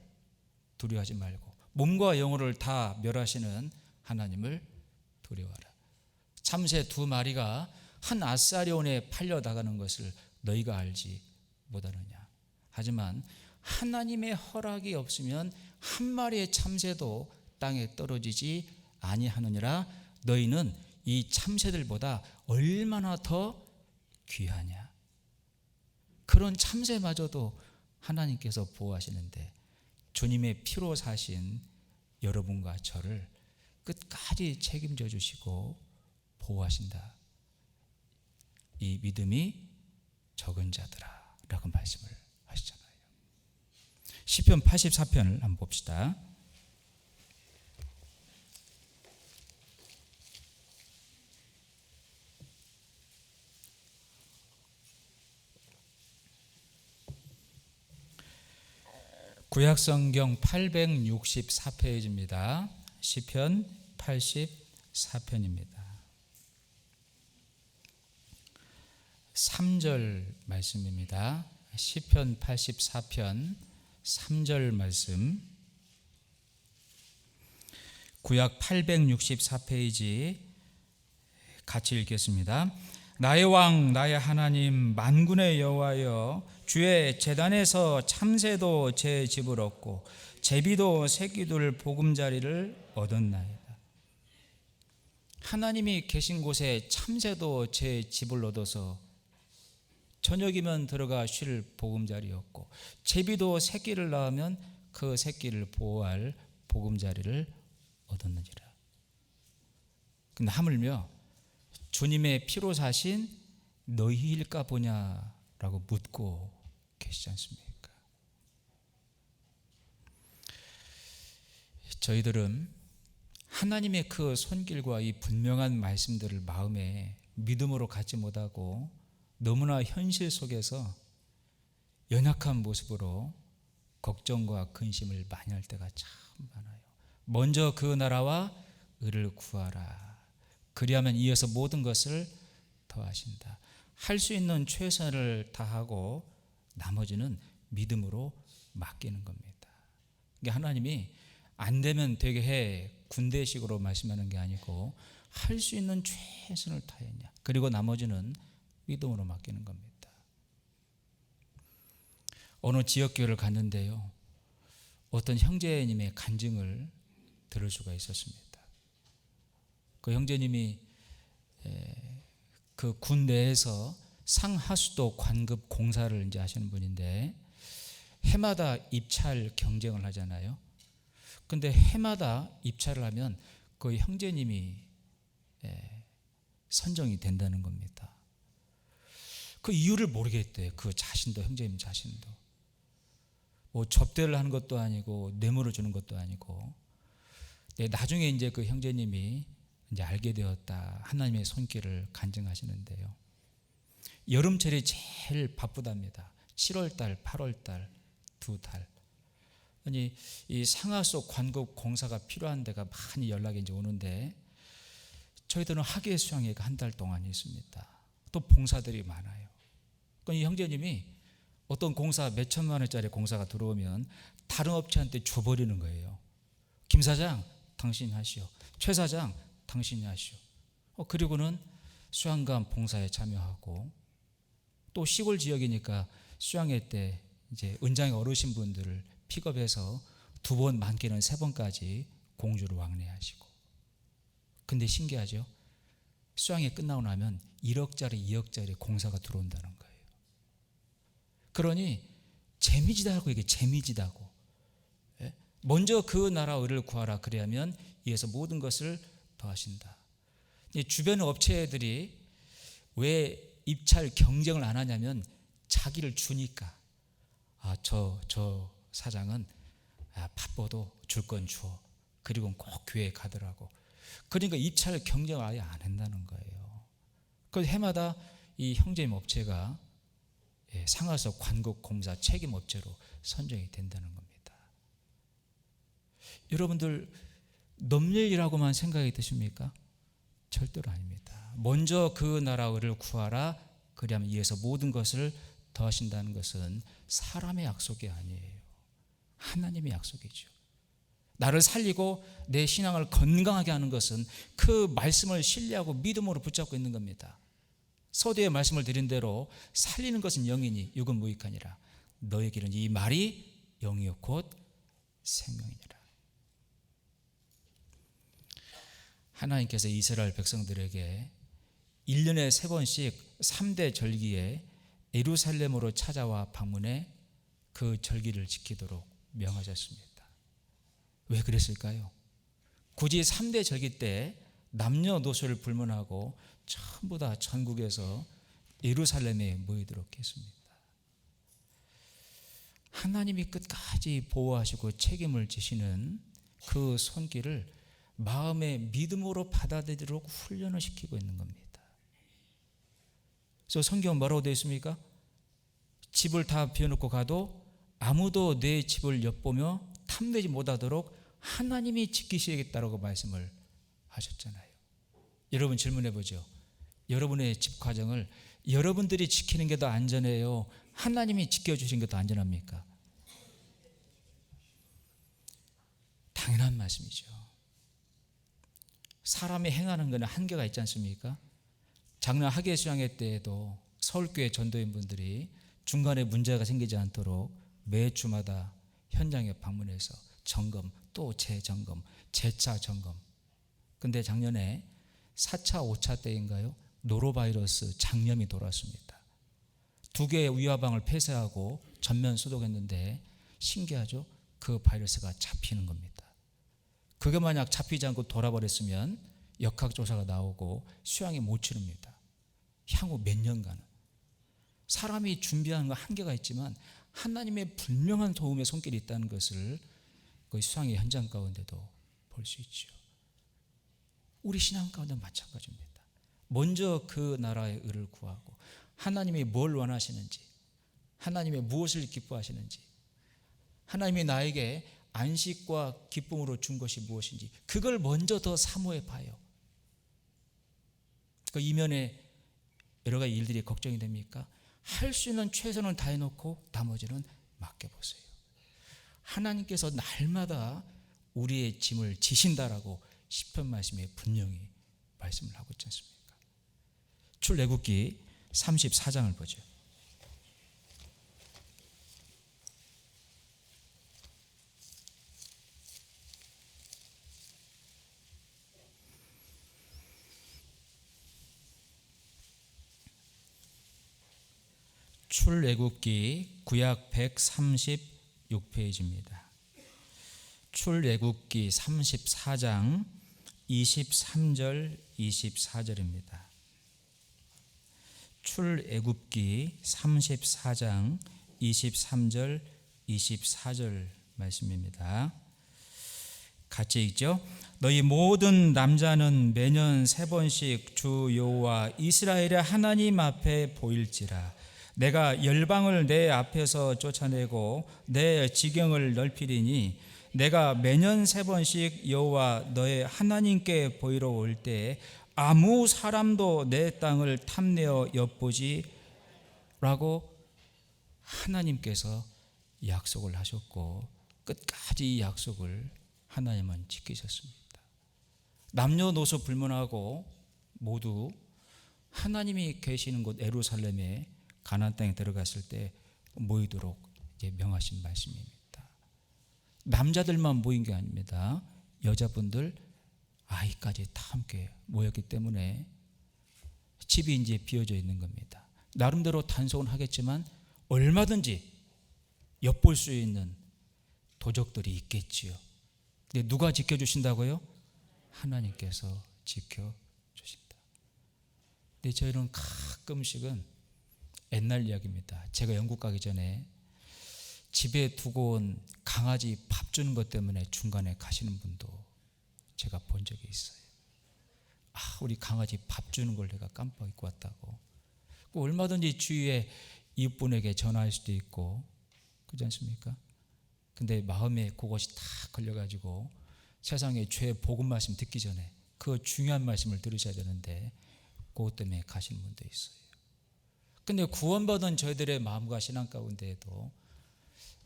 두려워하지 말고 몸과 영혼을 다 멸하시는 하나님을 두려워하라. 참새 2마리가 한 아사리온에 팔려 나가는 것을 너희가 알지 못하느냐. 하지만 하나님의 허락이 없으면 한 마리의 참새도 땅에 떨어지지 아니하느니라. 너희는 이 참새들보다 얼마나 더 귀하냐. 그런 참새마저도 하나님께서 보호하시는데 주님의 피로 사신 여러분과 저를 끝까지 책임져 주시고 보호하신다. 이 믿음이 적은 자들아 라고 말씀을 하시잖아요. 시편 84편을 한번 봅시다. 구약성경 864페이지입니다. 시편 84편입니다. 3절 말씀입니다. 시편 84편 3절 말씀. 구약 864페이지 같이 읽겠습니다. 나의 왕 나의 하나님 만군의 여호와여, 주의 제단에서 참새도 제 집을 얻고 제비도 새끼들 보금자리를 얻었나이다. 하나님이 계신 곳에 참새도 제 집을 얻어서 저녁이면 들어가 쉴 보금자리였고 제비도 새끼를 낳으면 그 새끼를 보호할 보금자리를 얻었느니라. 근데 하물며 주님의 피로 사신 너희일까 보냐라고 묻고 계시지 않습니까? 저희들은 하나님의 그 손길과 이 분명한 말씀들을 마음에 믿음으로 갖지 못하고 너무나 현실 속에서 연약한 모습으로 걱정과 근심을 많이 할 때가 참 많아요. 먼저 그 나라와 의를 구하라. 그리하면 이어서 모든 것을 더하신다. 할 수 있는 최선을 다하고 나머지는 믿음으로 맡기는 겁니다. 그러니까 하나님이 안 되면 되게 해 군대식으로 말씀하는 게 아니고 할 수 있는 최선을 다했냐. 그리고 나머지는 믿음으로 맡기는 겁니다. 어느 지역교회를 갔는데요, 어떤 형제님의 간증을 들을 수가 있었습니다. 그 형제님이 그 군 내에서 상하수도 관급 공사를 이제 하시는 분인데 해마다 입찰 경쟁을 하잖아요. 근데 해마다 입찰을 하면 그 형제님이 선정이 된다는 겁니다. 그 이유를 모르겠대요. 그 자신도, 형제님 자신도. 뭐 접대를 하는 것도 아니고 뇌물을 주는 것도 아니고. 나중에 이제 그 형제님이 이제 알게 되었다. 하나님의 손길을 간증하시는데요. 여름철이 제일 바쁘답니다. 7월달, 8월달 두 달. 아니 이 상하수 관급 공사가 필요한 데가 많이 연락이 이제 오는데 저희들은 학예 수양회가 한 달 동안 있습니다. 또 봉사들이 많아요. 그러니까 이 형제님이 어떤 공사 몇 천만 원짜리 공사가 들어오면 다른 업체한테 줘버리는 거예요. 김 사장 당신이 하시오. 최 사장 당신이 하시오. 그리고는 수양관 봉사에 참여하고 또 시골 지역이니까 수양회 때 이제 은장의 어르신분들을 픽업해서 2번 많게는 3번까지 공주를 왕래하시고. 근데 신기하죠? 수양회 끝나고 나면 1억짜리 2억짜리 공사가 들어온다는 거예요. 그러니 재미지다고, 이게 재미지다고. 먼저 그 나라 의를 구하라 그래야면 이에서 모든 것을 더하신다. 주변 업체들이 왜 입찰 경쟁을 안 하냐면 자기를 주니까. 저 사장은 바빠도 줄 건 줘. 그리고 꼭 교회에 가더라고. 그러니까 입찰 경쟁을 아예 안 한다는 거예요. 그래서 해마다 이 형제님 업체가 상하수 관급 공사 책임 업체로 선정이 된다는 겁니다. 여러분들 넘일이라고만 생각이 드십니까? 절대로 아닙니다. 먼저 그 나라 의를 구하라 그리하면 이에서 모든 것을 더하신다는 것은 사람의 약속이 아니에요. 하나님의 약속이죠. 나를 살리고 내 신앙을 건강하게 하는 것은 그 말씀을 신뢰하고 믿음으로 붙잡고 있는 겁니다. 서두에 말씀을 드린 대로 살리는 것은 영이니 육은 무익하니라. 너에게는 이 말이 영이요 곧 생명이니라. 하나님께서 이스라엘 백성들에게 1년에 3번씩 3대 절기에 예루살렘으로 찾아와 방문해 그 절기를 지키도록 명하셨습니다. 왜 그랬을까요? 굳이 3대 절기 때 남녀노소를 불문하고 전부 다 전국에서 예루살렘에 모이도록 했습니다. 하나님이 끝까지 보호하시고 책임을 지시는 그 손길을 마음의 믿음으로 받아들이도록 훈련을 시키고 있는 겁니다. 그래서 성경은 뭐라고 되어 있습니까? 집을 다 비워놓고 가도 아무도 내 집을 엿보며 탐내지 못하도록 하나님이 지키시겠다라고 말씀을 하셨잖아요. 여러분 질문해 보죠. 여러분의 집 과정을 여러분들이 지키는 게 더 안전해요? 하나님이 지켜주시는 게 더 안전합니까? 당연한 말씀이죠. 사람이 행하는 것은 한계가 있지 않습니까? 작년 학예 수양회 때에도 서울교회 전도인분들이 중간에 문제가 생기지 않도록 매 주마다 현장에 방문해서 점검, 또 재점검, 재차 점검. 근데 작년에 4차, 5차 때인가요? 노로바이러스 장염이 돌았습니다. 2개의 위화방을 폐쇄하고 전면 소독했는데 신기하죠? 그 바이러스가 잡히는 겁니다. 그게 만약 잡히지 않고 돌아버렸으면 역학조사가 나오고 수양이 못 치릅니다. 향후 몇 년간은. 사람이 준비하는 건 한계가 있지만 하나님의 분명한 도움의 손길이 있다는 것을 그 수양의 현장 가운데도 볼 수 있죠. 우리 신앙 가운데 마찬가지입니다. 먼저 그 나라의 의를 구하고 하나님이 뭘 원하시는지, 하나님이 무엇을 기뻐하시는지, 하나님이 나에게 안식과 기쁨으로 준 것이 무엇인지 그걸 먼저 더 사모해 봐요. 그 이면에 여러 가지 일들이 걱정이 됩니까? 할 수 있는 최선을 다해놓고 나머지는 맡겨보세요. 하나님께서 날마다 우리의 짐을 지신다라고 시편 말씀에 분명히 말씀을 하고 있지 않습니까? 출애굽기 34장을 보죠. 출애굽기 구약 136페이지입니다. 출애굽기 34장 23절 24절입니다. 출애굽기 34장 23절 24절 말씀입니다. 같이 읽죠. 너희 모든 남자는 매년 3번씩 주 여호와 이스라엘의 하나님 앞에 보일지라. 내가 열방을 내 앞에서 쫓아내고 내 지경을 넓히리니 내가 매년 3번씩 여호와 너의 하나님께 보이러 올 때 아무 사람도 내 땅을 탐내어 엿보지 라고 하나님께서 약속을 하셨고 끝까지 이 약속을 하나님은 지키셨습니다. 남녀노소 불문하고 모두 하나님이 계시는 곳 예루살렘에 가나안 땅에 들어갔을 때 모이도록 명하신 말씀입니다. 남자들만 모인 게 아닙니다. 여자분들, 아이까지 다 함께 모였기 때문에 집이 이제 비어져 있는 겁니다. 나름대로 단속은 하겠지만 얼마든지 엿볼 수 있는 도적들이 있겠지요. 근데 누가 지켜주신다고요? 하나님께서 지켜주신다. 근데 저희는 가끔씩은 옛날 이야기입니다. 제가 영국 가기 전에 집에 두고 온 강아지 밥 주는 것 때문에 중간에 가시는 분도 제가 본 적이 있어요. 우리 강아지 밥 주는 걸 내가 깜빡 잊고 왔다고. 얼마든지 주위에 이웃분에게 전화할 수도 있고 그렇지 않습니까? 근데 마음에 그것이 다 걸려가지고 세상에 죄 복음 말씀 듣기 전에 그 중요한 말씀을 들으셔야 되는데 그것 때문에 가시는 분도 있어요. 근데 구원받은 저희들의 마음과 신앙 가운데에도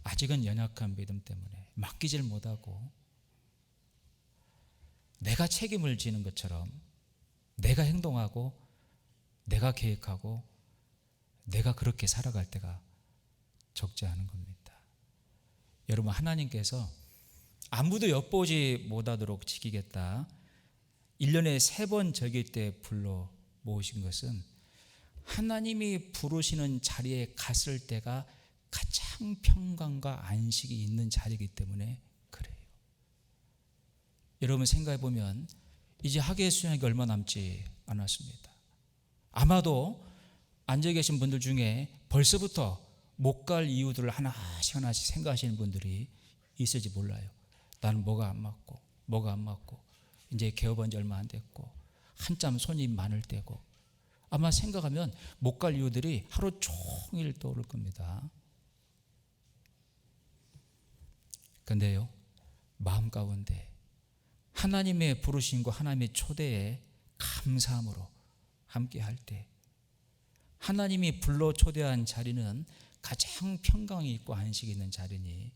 아직은 연약한 믿음 때문에 맡기질 못하고 내가 책임을 지는 것처럼 내가 행동하고 내가 계획하고 내가 그렇게 살아갈 때가 적지 않은 겁니다. 여러분, 하나님께서 아무도 엿보지 못하도록 지키겠다 1년에 3번 절기 때 불러 모으신 것은 하나님이 부르시는 자리에 갔을 때가 가장 평강과 안식이 있는 자리이기 때문에 그래요. 여러분 생각해 보면 이제 학예 수양이 얼마 남지 않았습니다. 아마도 앉아 계신 분들 중에 벌써부터 못 갈 이유들을 하나씩 생각하시는 분들이 있을지 몰라요. 나는 뭐가 안 맞고 이제 개업한 지 얼마 안 됐고 한참 손님 많을 때고 아마 생각하면 못 갈 이유들이 하루 종일 떠오를 겁니다. 그런데요, 마음 가운데 하나님의 부르심과 하나님의 초대에 감사함으로 함께 할 때 하나님이 불러 초대한 자리는 가장 평강이 있고 안식이 있는 자리니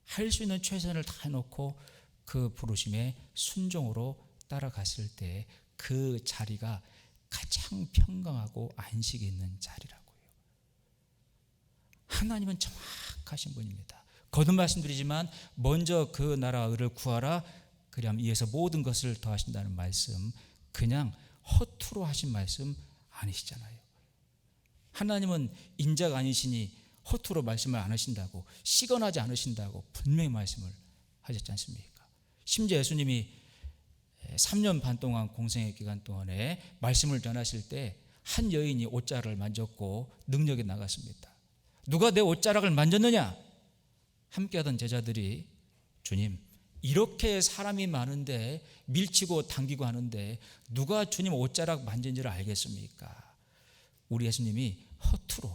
할 수 있는 최선을 다해놓고 그 부르심에 순종으로 따라갔을 때 그 자리가 가장 평강하고 안식이 있는 자리라고요. 하나님은 정확하신 분입니다. 거듭 말씀드리지만 먼저 그 나라 의를 구하라 그리하면 이에서 모든 것을 더하신다는 말씀 그냥 허투루 하신 말씀 아니시잖아요. 하나님은 인자가 아니시니 허투루 말씀을 안 하신다고 시건하지 않으신다고 분명히 말씀을 하셨지 않습니까? 심지어 예수님이 3년 반 동안 공생의 기간 동안에 말씀을 전하실 때 한 여인이 옷자락을 만졌고 능력이 나갔습니다. 누가 내 옷자락을 만졌느냐? 함께하던 제자들이 주님 이렇게 사람이 많은데 밀치고 당기고 하는데 누가 주님 옷자락 만진지를 알겠습니까? 우리 예수님이 허투루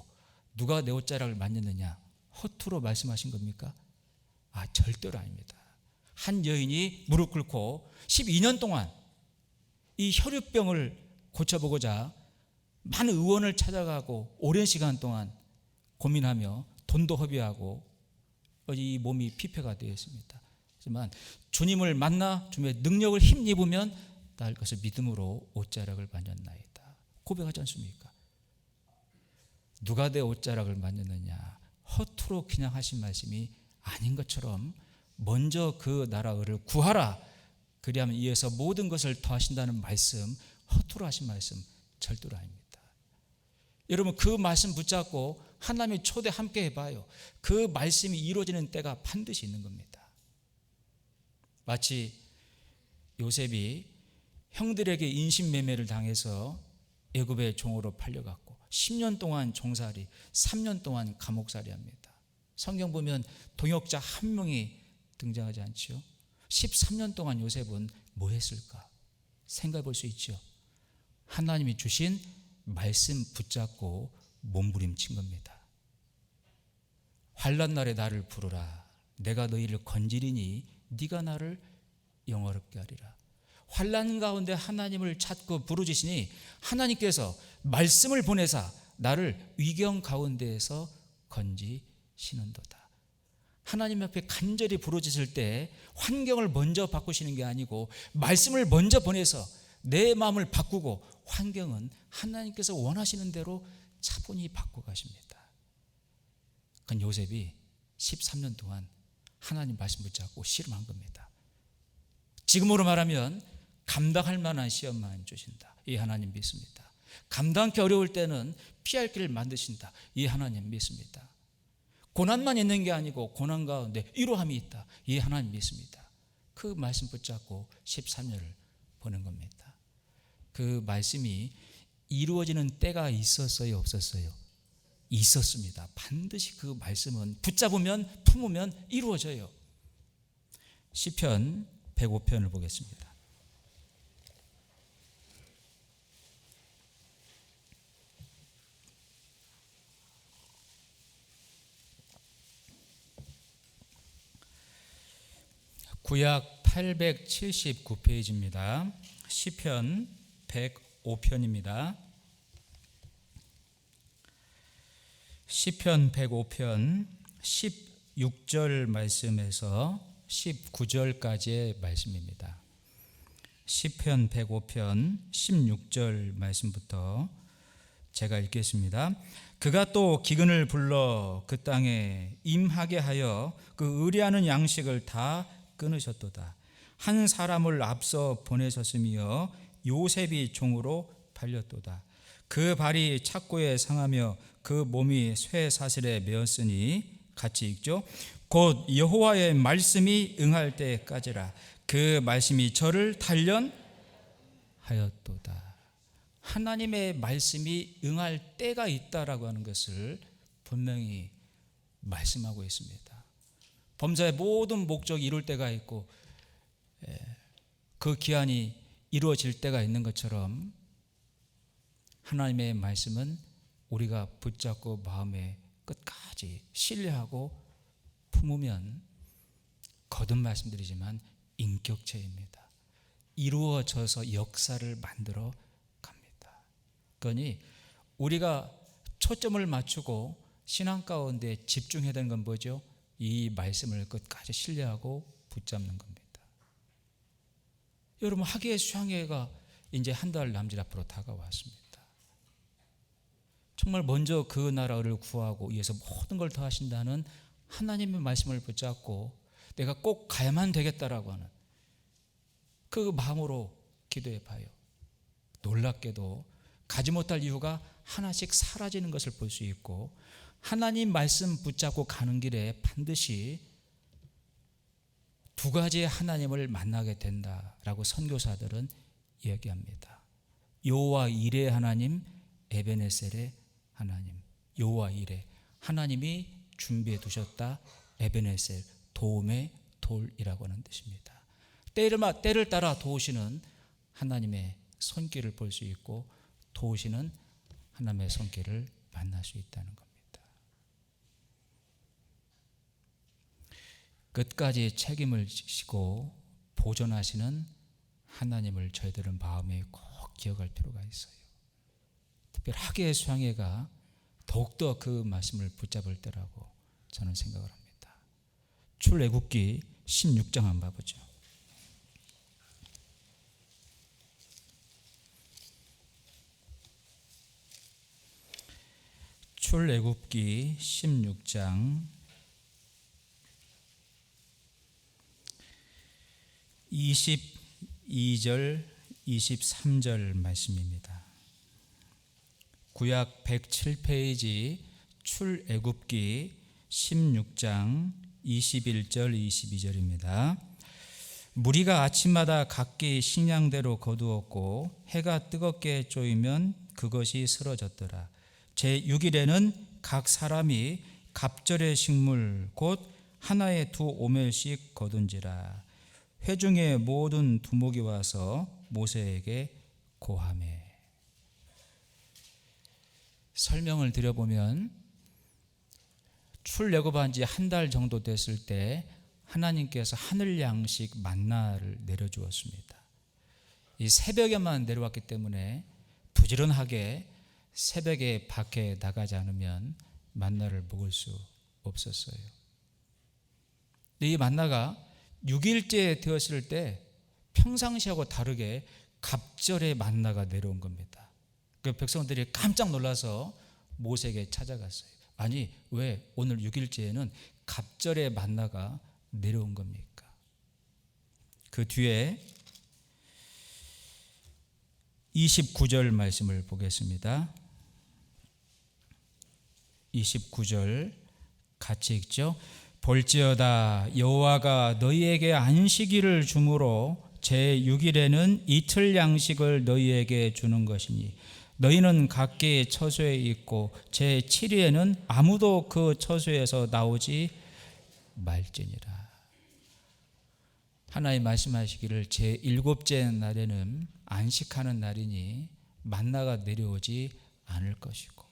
누가 내 옷자락을 만졌느냐 허투루 말씀하신 겁니까? 절대로 아닙니다. 한 여인이 무릎 꿇고 12년 동안 이 혈유병을 고쳐보고자 많은 의원을 찾아가고 오랜 시간 동안 고민하며 돈도 허비하고 이 몸이 피폐가 되어 있습니다. 하지만 주님을 만나 주님의 능력을 힘입으면 나을 것을 믿음으로 옷자락을 만졌나이다 고백하지 않습니까? 누가 내 옷자락을 만졌느냐 허투루 그냥 하신 말씀이 아닌 것처럼 먼저 그 나라 의를 구하라 그리하면 이에서 모든 것을 더하신다는 말씀 허투루 하신 말씀 절대로 아닙니다. 여러분 그 말씀 붙잡고 하나님의 초대 함께 해봐요. 그 말씀이 이루어지는 때가 반드시 있는 겁니다. 마치 요셉이 형들에게 인신매매를 당해서 애굽의 종으로 팔려갔고 10년 동안 종살이, 3년 동안 감옥살이 합니다. 성경 보면 동역자 한 명이 등장하지 않지요. 13년 동안 요셉은 뭐 했을까 생각해 볼 수 있죠. 하나님이 주신 말씀 붙잡고 몸부림친 겁니다. 환난 날에 나를 부르라. 내가 너희를 건지리니 네가 나를 영화롭게 하리라. 환난 가운데 하나님을 찾고 부르짖으니 하나님께서 말씀을 보내사 나를 위경 가운데에서 건지시는도다. 하나님 앞에 간절히 부르짖을 때 환경을 먼저 바꾸시는 게 아니고 말씀을 먼저 보내서 내 마음을 바꾸고 환경은 하나님께서 원하시는 대로 차분히 바꿔가십니다. 그건 요셉이 13년 동안 하나님 말씀 붙잡고 씨름한 겁니다. 지금으로 말하면 감당할 만한 시험만 주신다. 이 하나님 믿습니다. 감당하기 어려울 때는 피할 길을 만드신다. 이 하나님 믿습니다. 고난만 있는 게 아니고 고난 가운데 위로함이 있다. 이 하나님 믿습니다. 그 말씀 붙잡고 13년을 보낸 겁니다. 그 말씀이 이루어지는 때가 있었어요, 없었어요? 있었습니다. 반드시 그 말씀은 붙잡으면 품으면 이루어져요. 시편 105편을 보겠습니다. 구약 879페이지입니다. 시편 105편입니다. 시편 105편 16절 말씀에서 19절까지의 말씀입니다. 시편 105편 16절 말씀부터 제가 읽겠습니다. 그가 또 기근을 불러 그 땅에 임하게 하여 그 의뢰하는 양식을 다 끊으셨도다. 한 사람을 앞서 보내셨으며 요셉이 종으로 팔렸도다. 그 발이 착고에 상하며 그 몸이 쇠사슬에 매었으니 같이 읽죠. 곧 여호와의 말씀이 응할 때까지라. 그 말씀이 저를 단련하였도다. 하나님의 말씀이 응할 때가 있다라고 하는 것을 분명히 말씀하고 있습니다. 범사의 모든 목적이 이룰 때가 있고 그 기한이 이루어질 때가 있는 것처럼 하나님의 말씀은 우리가 붙잡고 마음에 끝까지 신뢰하고 품으면 거듭 말씀드리지만 인격체입니다. 이루어져서 역사를 만들어 갑니다. 그러니 우리가 초점을 맞추고 신앙 가운데 집중해야 되는 건 뭐죠? 이 말씀을 끝까지 신뢰하고 붙잡는 겁니다. 여러분, 하계의 수양회가 이제 한 달 남짓 앞으로 다가왔습니다. 정말 먼저 그 나라를 구하고 위해서 모든 걸 더하신다는 하나님의 말씀을 붙잡고 내가 꼭 가야만 되겠다라고 하는 그 마음으로 기도해 봐요. 놀랍게도 가지 못할 이유가 하나씩 사라지는 것을 볼 수 있고 하나님 말씀 붙잡고 가는 길에 반드시 두 가지의 하나님을 만나게 된다라고 선교사들은 이야기합니다. 여호와 이레의 하나님, 에베네셀의 하나님. 여호와 이레, 하나님이 준비해 두셨다. 에베네셀, 도움의 돌이라고 하는 뜻입니다. 때를 따라 도우시는 하나님의 손길을 볼 수 있고 도우시는 하나님의 손길을 만날 수 있다는 겁니다. 끝까지 책임을 지시고 보존하시는 하나님을 저희들은 마음에 꼭 기억할 필요가 있어요. 특별히 하계의 수양회가 더욱더 그 말씀을 붙잡을 때라고 저는 생각을 합니다. 출애굽기 16장 한번 봐보죠. 출애굽기 16장 22절 23절 말씀입니다. 구약 107페이지 출애굽기 16장 21절 22절입니다. 무리가 아침마다 각기 식량대로 거두었고 해가 뜨겁게 쪼이면 그것이 쓰러졌더라. 제6일에는 각 사람이 갑절의 식물 곧 하나에 2오멜씩 거둔지라. 회중의 모든 두목이 와서 모세에게 고하매. 설명을 드려보면 출애굽한 지 한 달 정도 됐을 때 하나님께서 하늘 양식 만나를 내려주었습니다. 이 새벽에만 내려왔기 때문에 부지런하게 새벽에 밖에 나가지 않으면 만나를 먹을 수 없었어요. 이 만나가 6일째 되었을 때 평상시하고 다르게 갑절의 만나가 내려온 겁니다. 그 백성들이 깜짝 놀라서 모세에게 찾아갔어요. 아니, 왜 오늘 6일째에는 갑절의 만나가 내려온 겁니까? 그 뒤에 29절 말씀을 보겠습니다. 29절 같이 읽죠. 볼지어다 여호와가 너희에게 안식일을 주므로 제6일에는 이틀 양식을 너희에게 주는 것이니 너희는 각기 처소에 있고 제7일에는 아무도 그 처소에서 나오지 말지니라. 하나님 말씀하시기를 제7째 날에는 안식하는 날이니 만나가 내려오지 않을 것이고,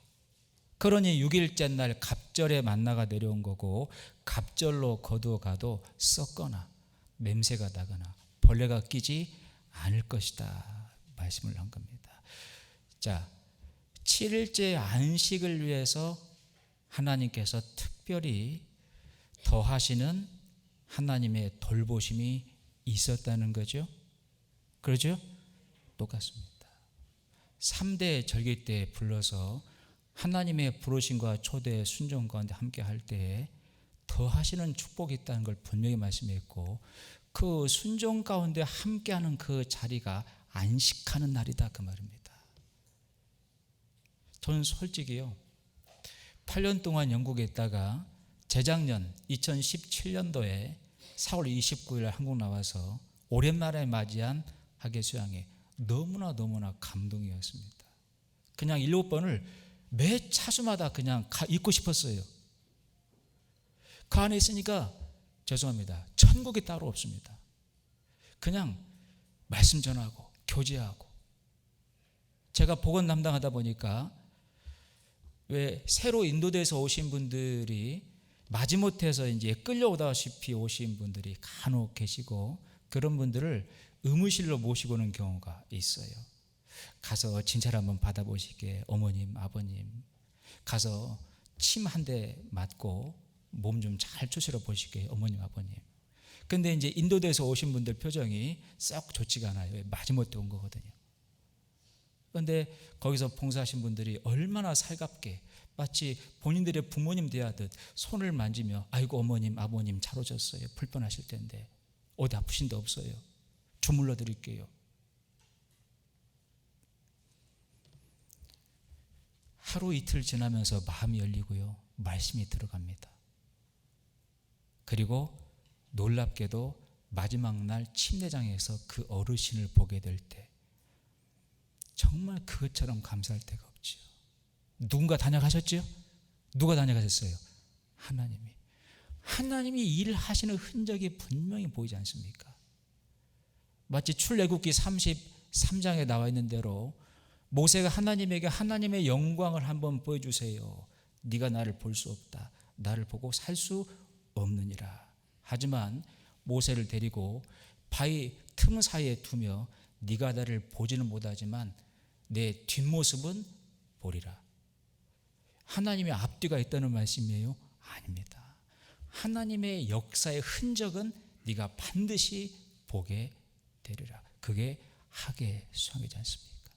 그러니 6일째 날 갑절에 만나가 내려온 거고, 갑절로 거두어가도 썩거나 냄새가 나거나 벌레가 끼지 않을 것이다 말씀을 한 겁니다. 자, 7일째 안식을 위해서 하나님께서 특별히 더하시는 하나님의 돌보심이 있었다는 거죠. 그렇죠? 똑같습니다. 3대 절기 때 불러서 하나님의 부르심과 초대 순종 가운데 함께 할 때에 더하시는 축복이 있다는 걸 분명히 말씀했고, 그 순종 가운데 함께하는 그 자리가 안식하는 날이다 그 말입니다. 저는 솔직히요 8년 동안 영국에 있다가 재작년 2017년도에 4월 29일 한국 나와서 오랜만에 맞이한 학예 수양회 너무나 감동이었습니다. 그냥 7번을 매 차수마다 그냥 있고 싶었어요. 그 안에 있으니까 죄송합니다, 천국이 따로 없습니다. 그냥 말씀 전하고 교제하고, 제가 복음 담당하다 보니까 왜 새로 인도돼서 오신 분들이 마지못해서 이제 끌려오다시피 오신 분들이 간혹 계시고, 그런 분들을 의무실로 모시고 오는 경우가 있어요. 가서 진찰 한번 받아보시게, 어머님 아버님 가서 침 한 대 맞고 몸 좀 잘 추스려 보시게, 어머님 아버님. 근데 이제 인도돼서 오신 분들 표정이 썩 좋지가 않아요. 마지못해 온 거거든요. 그런데 거기서 봉사하신 분들이 얼마나 살갑게 마치 본인들의 부모님 대하듯 손을 만지며, 아이고 어머님 아버님 잘 오셨어요, 불편하실 텐데 어디 아프신 데 없어요, 주물러 드릴게요. 하루 이틀 지나면서 마음이 열리고요, 말씀이 들어갑니다. 그리고 놀랍게도 마지막 날 침례장에서 그 어르신을 보게 될 때 정말 그것처럼 감사할 데가 없지요. 누군가 다녀가셨지요? 누가 다녀가셨어요? 하나님이 일하시는 흔적이 분명히 보이지 않습니까? 마치 출애굽기 33장에 나와 있는 대로 모세가 하나님에게 하나님의 영광을 한번 보여주세요. 네가 나를 볼 수 없다, 나를 보고 살 수 없느니라. 하지만 모세를 데리고 바위 틈 사이에 두며 네가 나를 보지는 못하지만 내 뒷모습은 보리라. 하나님의 앞뒤가 있다는 말씀이에요? 아닙니다. 하나님의 역사의 흔적은 네가 반드시 보게 되리라. 그게 학예 수양이지 않습니까?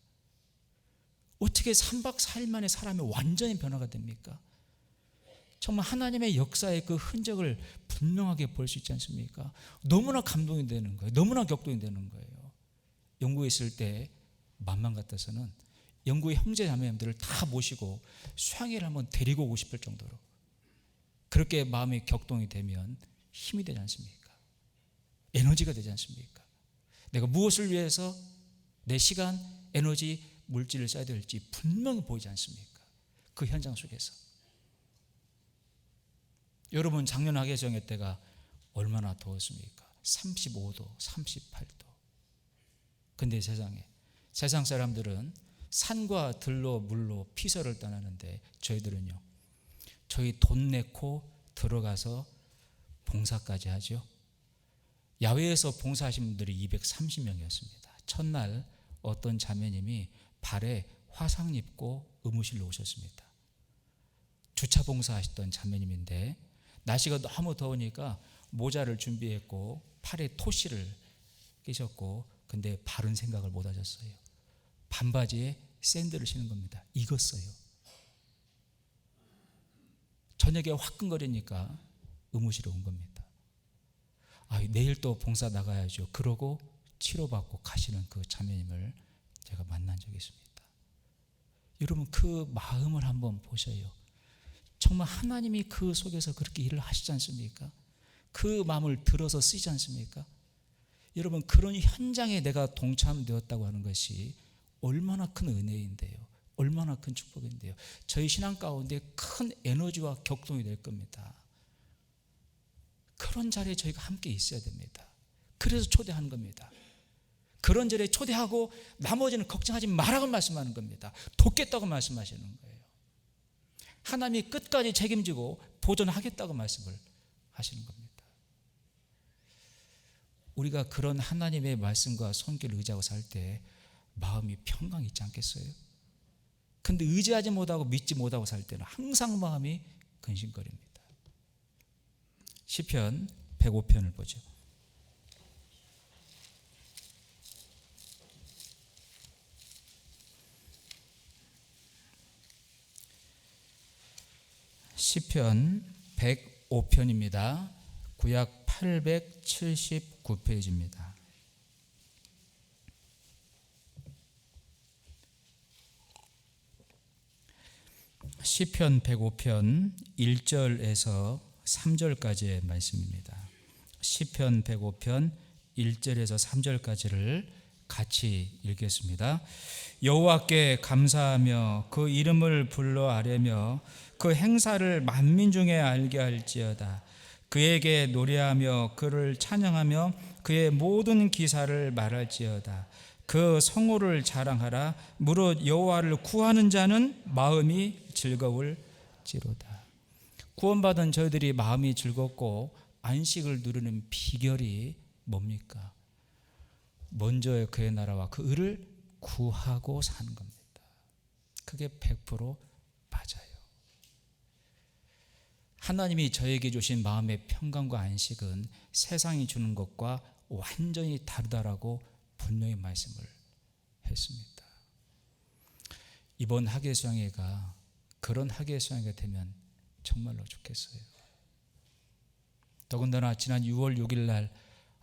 어떻게 3박 4일 만에 사람이 완전히 변화가 됩니까? 정말 하나님의 역사의 그 흔적을 분명하게 볼 수 있지 않습니까? 너무나 감동이 되는 거예요. 너무나 격동이 되는 거예요. 영국에 있을 때 맘만 같아서는 영구의 형제 자매님들을 다 모시고 수양회를 한번 데리고 오고 싶을 정도로 그렇게 마음이 격동이 되면 힘이 되지 않습니까? 에너지가 되지 않습니까? 내가 무엇을 위해서 내 시간, 에너지, 물질을 써야 될지 분명히 보이지 않습니까? 그 현장 속에서. 여러분 작년 학예정회 때가 얼마나 더웠습니까? 35도, 38도. 근데 세상 사람들은 산과 들로 물로 피서를 떠나는데 저희들은요, 저희 돈 내고 들어가서 봉사까지 하죠. 야외에서 봉사하신 분들이 230명이었습니다. 첫날 어떤 자매님이 발에 화상 입고 의무실로 오셨습니다. 주차 봉사하셨던 자매님인데 날씨가 너무 더우니까 모자를 준비했고 팔에 토시를 끼셨고, 근데 바른 생각을 못 하셨어요. 반바지에 샌들을 신은 겁니다. 익었어요. 저녁에 화끈거리니까 의무실에 온 겁니다. 내일 또 봉사 나가야죠. 그러고 치료받고 가시는 그 자매님을 제가 만난 적이 있습니다. 여러분 그 마음을 한번 보셔요. 정말 하나님이 그 속에서 그렇게 일을 하시지 않습니까? 그 마음을 들어서 쓰지 않습니까? 여러분 그런 현장에 내가 동참되었다고 하는 것이 얼마나 큰 은혜인데요, 얼마나 큰 축복인데요. 저희 신앙 가운데 큰 에너지와 격동이 될 겁니다. 그런 자리에 저희가 함께 있어야 됩니다. 그래서 초대하는 겁니다. 그런 자리에 초대하고 나머지는 걱정하지 말라고 말씀하는 겁니다. 돕겠다고 말씀하시는 거예요. 하나님이 끝까지 책임지고 보존하겠다고 말씀을 하시는 겁니다. 우리가 그런 하나님의 말씀과 손길을 의지하고 살 때 마음이 평강이 있지 않겠어요? 근데 의지하지 못하고 믿지 못하고 살 때는 항상 마음이 근심거립니다. 시편 105편을 보죠. 시편 105편입니다. 구약 879페이지입니다. 시편 105편 1절에서 3절까지의 말씀입니다. 시편 105편 1절에서 3절까지를 같이 읽겠습니다. 여호와께 감사하며 그 이름을 불러 아뢰며 그 행사를 만민 중에 알게 할지어다. 그에게 노래하며 그를 찬양하며 그의 모든 기사를 말할지어다. 그 성호를 자랑하라. 무릇 여호와를 구하는 자는 마음이 즐거울지로다. 구원받은 저희들이 마음이 즐겁고 안식을 누리는 비결이 뭡니까? 먼저 그의 나라와 그 의를 구하고 사는 겁니다. 그게 100% 맞아요. 하나님이 저에게 주신 마음의 평강과 안식은 세상이 주는 것과 완전히 다르다라고 분명히 말씀을 했습니다. 이번 학예수양회가 그런 학예수양회가 되면 정말로 좋겠어요. 더군다나 지난 6월 6일 날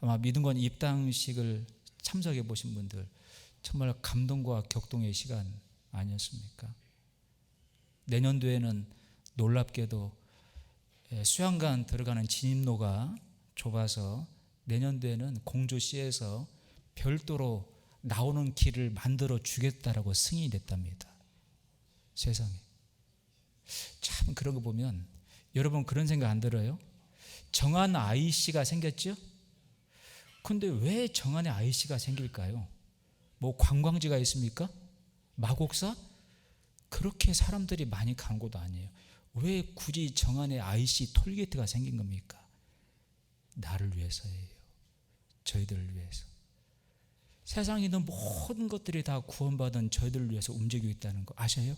아마 믿음권 입당식을 참석해 보신 분들 정말 감동과 격동의 시간 아니었습니까? 내년도에는 놀랍게도 수양관 들어가는 진입로가 좁아서 내년도에는 공주시에서 별도로 나오는 길을 만들어 주겠다라고 승인이 됐답니다. 세상에. 참 그런 거 보면 여러분 그런 생각 안 들어요? 정한 IC가 생겼죠? 근데 왜 정한의 IC가 생길까요? 뭐 관광지가 있습니까? 마곡사? 그렇게 사람들이 많이 간 곳도 아니에요. 왜 굳이 정한의 IC 톨게이트가 생긴 겁니까? 나를 위해서예요. 저희들을 위해서. 세상에 있는 모든 것들이 다 구원받은 저희들을 위해서 움직이고 있다는 거 아셔요?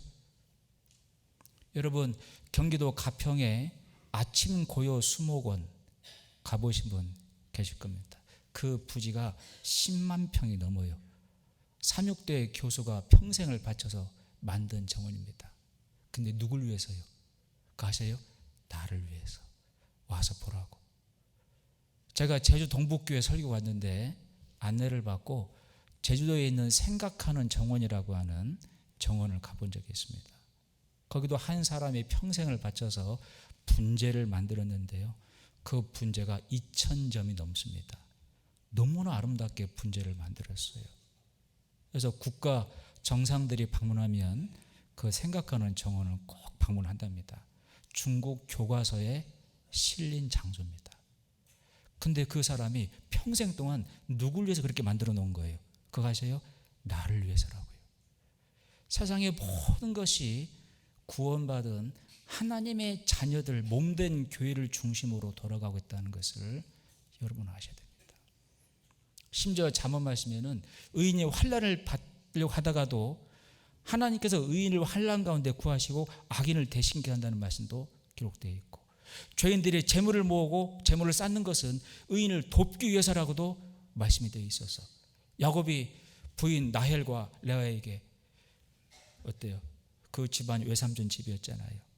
여러분 경기도 가평에 아침 고요 수목원 가보신 분 계실 겁니다. 그 부지가 10만 평이 넘어요. 삼육대 교수가 평생을 바쳐서 만든 정원입니다. 근데 누굴 위해서요? 그거 아세요? 나를 위해서 와서 보라고. 제가 제주 동북교회 설교 왔는데 안내를 받고 제주도에 있는 생각하는 정원이라고 하는 정원을 가본 적이 있습니다. 거기도 한 사람이 평생을 바쳐서 분재를 만들었는데요. 그 분재가 2,000점이 넘습니다. 너무나 아름답게 분재를 만들었어요. 그래서 국가 정상들이 방문하면 그 생각하는 정원을 꼭 방문한답니다. 중국 교과서에 실린 장소입니다. 근데 그 사람이 평생 동안 누굴 위해서 그렇게 만들어 놓은 거예요? 그거 아세요? 나를 위해서라고요. 세상의 모든 것이 구원받은 하나님의 자녀들, 몸된 교회를 중심으로 돌아가고 있다는 것을 여러분 아셔야 됩니다. 심지어 잠언 말씀에는 의인이 환난을 받으려고 하다가도 하나님께서 의인을 환난 가운데 구하시고 악인을 대신케 한다는 말씀도 기록되어 있고, 죄인들이 재물을 모으고 재물을 쌓는 것은 의인을 돕기 위해서라고도 말씀이 되어 있어서, 야곱이 부인 라헬과 레아에게 어때요? 그 집안이 외삼촌 집이었잖아요.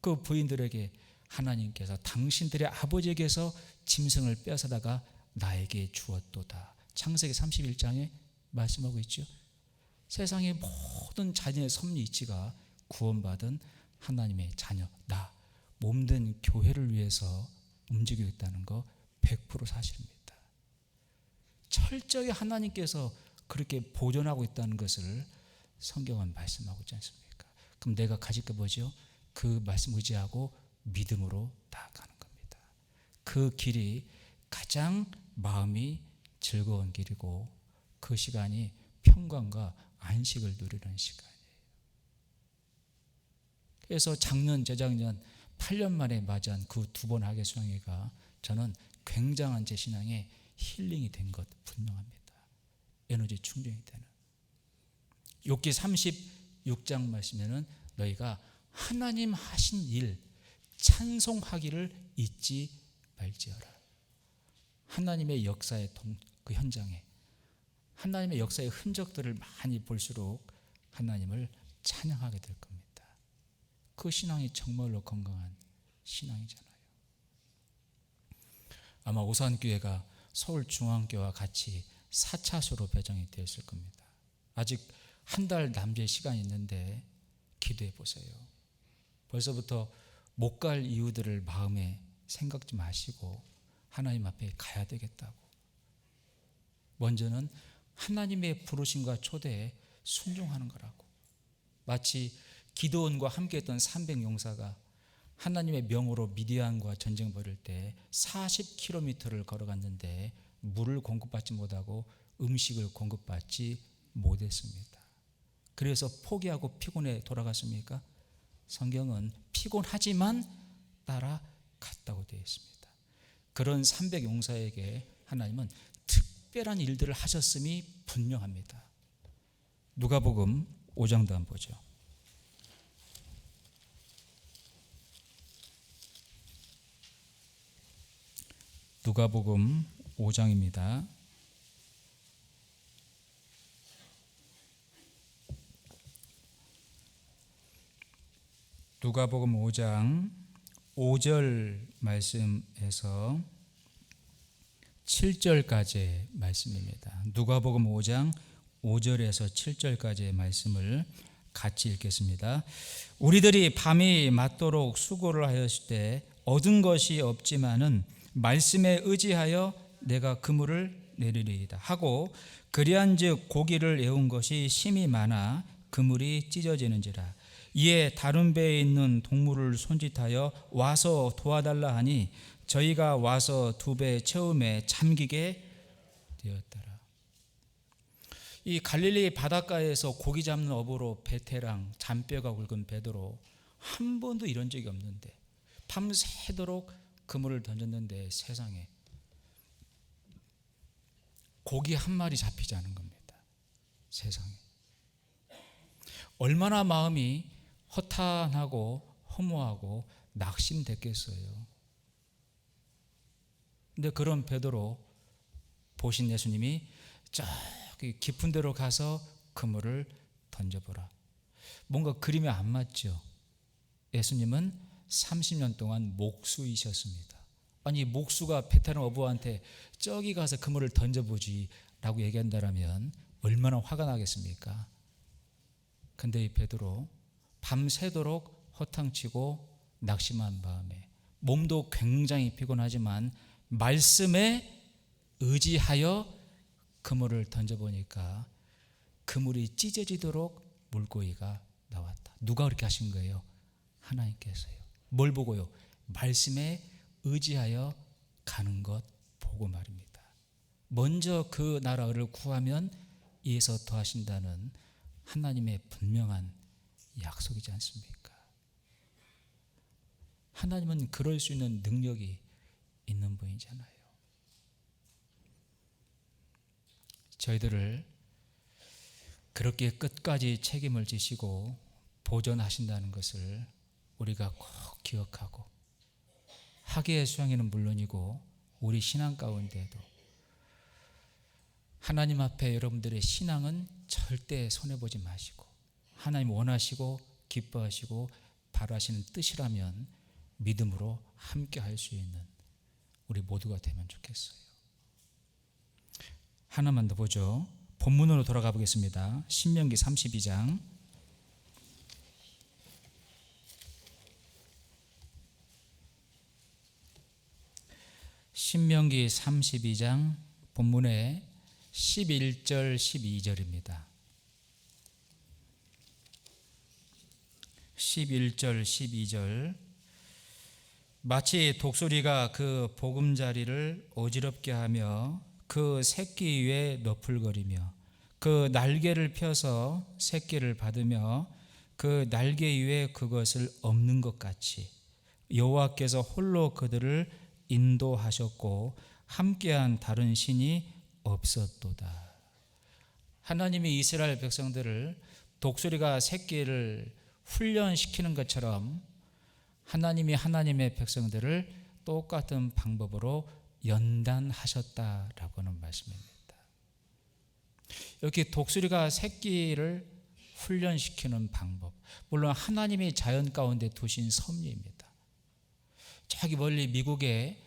그 부인들에게 하나님께서 당신들의 아버지에게서 짐승을 빼앗아다가 나에게 주었도다. 창세기 31장에 말씀하고 있죠. 세상의 모든 자녀의 섭리 이치가 구원받은 하나님의 자녀, 나 몸된 교회를 위해서 움직이고 있다는 거 100% 사실입니다. 철저히 하나님께서 그렇게 보존하고 있다는 것을 성경은 말씀하고 있지 않습니까? 그럼 내가 가질 게 뭐죠? 그 말씀 의지하고 믿음으로 나아가는 겁니다. 그 길이 가장 마음이 즐거운 길이고, 그 시간이 평강과 안식을 누리는 시간이에요. 그래서 작년, 재작년 8년 만에 맞이한 그 2번 학예 수양회가 저는 굉장한 제 신앙에 힐링이 된 것 분명합니다. 에너지 충전이 되는. 욥기 36장 말씀에는 너희가 하나님 하신 일 찬송하기를 잊지 말지어라. 하나님의 역사의 그 현장에 하나님의 역사의 흔적들을 많이 볼수록 하나님을 찬양하게 될 겁니다. 그 신앙이 정말로 건강한 신앙이잖아요. 아마 오산교회가 서울중앙교회와 같이 4차소로 배정이 되었을 겁니다. 아직 한 달 남짓 시간이 있는데 기도해 보세요. 벌써부터 못 갈 이유들을 마음에 생각 좀 하시고 하나님 앞에 가야 되겠다고. 먼저는 하나님의 부르심과 초대에 순종하는 거라고. 마치 기드온과 함께했던 300용사가 하나님의 명으로 미디안과 전쟁 벌일 때 40km를 걸어갔는데 물을 공급받지 못하고 음식을 공급받지 못했습니다. 그래서 포기하고 피곤해 돌아갔습니까? 성경은 피곤하지만 따라갔다고 되어 있습니다. 그런 300용사에게 하나님은 특별한 일들을 하셨음이 분명합니다. 누가복음 5장도 한번 보죠. 누가복음 5장입니다. 누가복음 5장 5절 말씀에서 7절까지의 말씀입니다. 누가복음 5장 5절에서 7절까지의 말씀을 같이 읽겠습니다. 우리들이 밤이 맞도록 수고를 하였을 때 얻은 것이 없지만은 말씀에 의지하여 내가 그물을 내리리이다 하고, 그리한즉 고기를 애운 것이 심히 많아 그물이 찢어지는지라. 이에 다른 배에 있는 동물을 손짓하여 와서 도와달라 하니 저희가 와서 2배 채움에 잠기게 되었더라. 이 갈릴리 바닷가에서 고기 잡는 어부로 베테랑 잔뼈가 굵은 베드로 한 번도 이런 적이 없는데 밤새도록 그물을 던졌는데 세상에 고기 한 마리 잡히지 않은 겁니다. 세상에 얼마나 마음이 허탄하고 허무하고 낙심됐겠어요. 근데 그런 베드로 보신 예수님이 저기 깊은 데로 가서 그물을 던져보라. 뭔가 그림이 안 맞죠. 예수님은 30년 동안 목수이셨습니다. 아니 목수가 베테랑 어부한테 저기 가서 그물을 던져보지 라고 얘기한다면 얼마나 화가 나겠습니까? 근데 이 베드로 밤새도록 허탕치고 낙심한 마음에 몸도 굉장히 피곤하지만 말씀에 의지하여 그물을 던져보니까 그물이 찢어지도록 물고기가 나왔다. 누가 그렇게 하신 거예요? 하나님께서요. 뭘 보고요? 말씀에 의지하여 가는 것 보고 말입니다. 먼저 그 나라를 구하면 이에서 더하신다는 하나님의 분명한 약속이지 않습니까? 하나님은 그럴 수 있는 능력이 있는 분이잖아요. 저희들을 그렇게 끝까지 책임을 지시고 보존하신다는 것을 우리가 꼭 기억하고, 학예의 수양에는 물론이고 우리 신앙 가운데도 하나님 앞에 여러분들의 신앙은 절대 손해보지 마시고, 하나님 원하시고 기뻐하시고 바라시는 뜻이라면 믿음으로 함께 할 수 있는 우리 모두가 되면 좋겠어요. 하나만 더 보죠. 본문으로 돌아가 보겠습니다. 신명기 32장. 신명기 32장 본문에 11절 12절입니다. 11절 12절. 마치 독수리가 그 보금자리를 어지럽게 하며 그 새끼 위에 너풀거리며 그 날개를 펴서 새끼를 받으며 그 날개 위에 그것을 엎는 것 같이 여호와께서 홀로 그들을 인도하셨고 함께한 다른 신이 없었도다. 하나님이 이스라엘 백성들을 독수리가 새끼를 훈련시키는 것처럼 하나님이 하나님의 백성들을 똑같은 방법으로 연단하셨다라고 하는 말씀입니다. 여기 독수리가 새끼를 훈련시키는 방법, 물론 하나님이 자연 가운데 두신 섭리입니다. 저기 멀리 미국의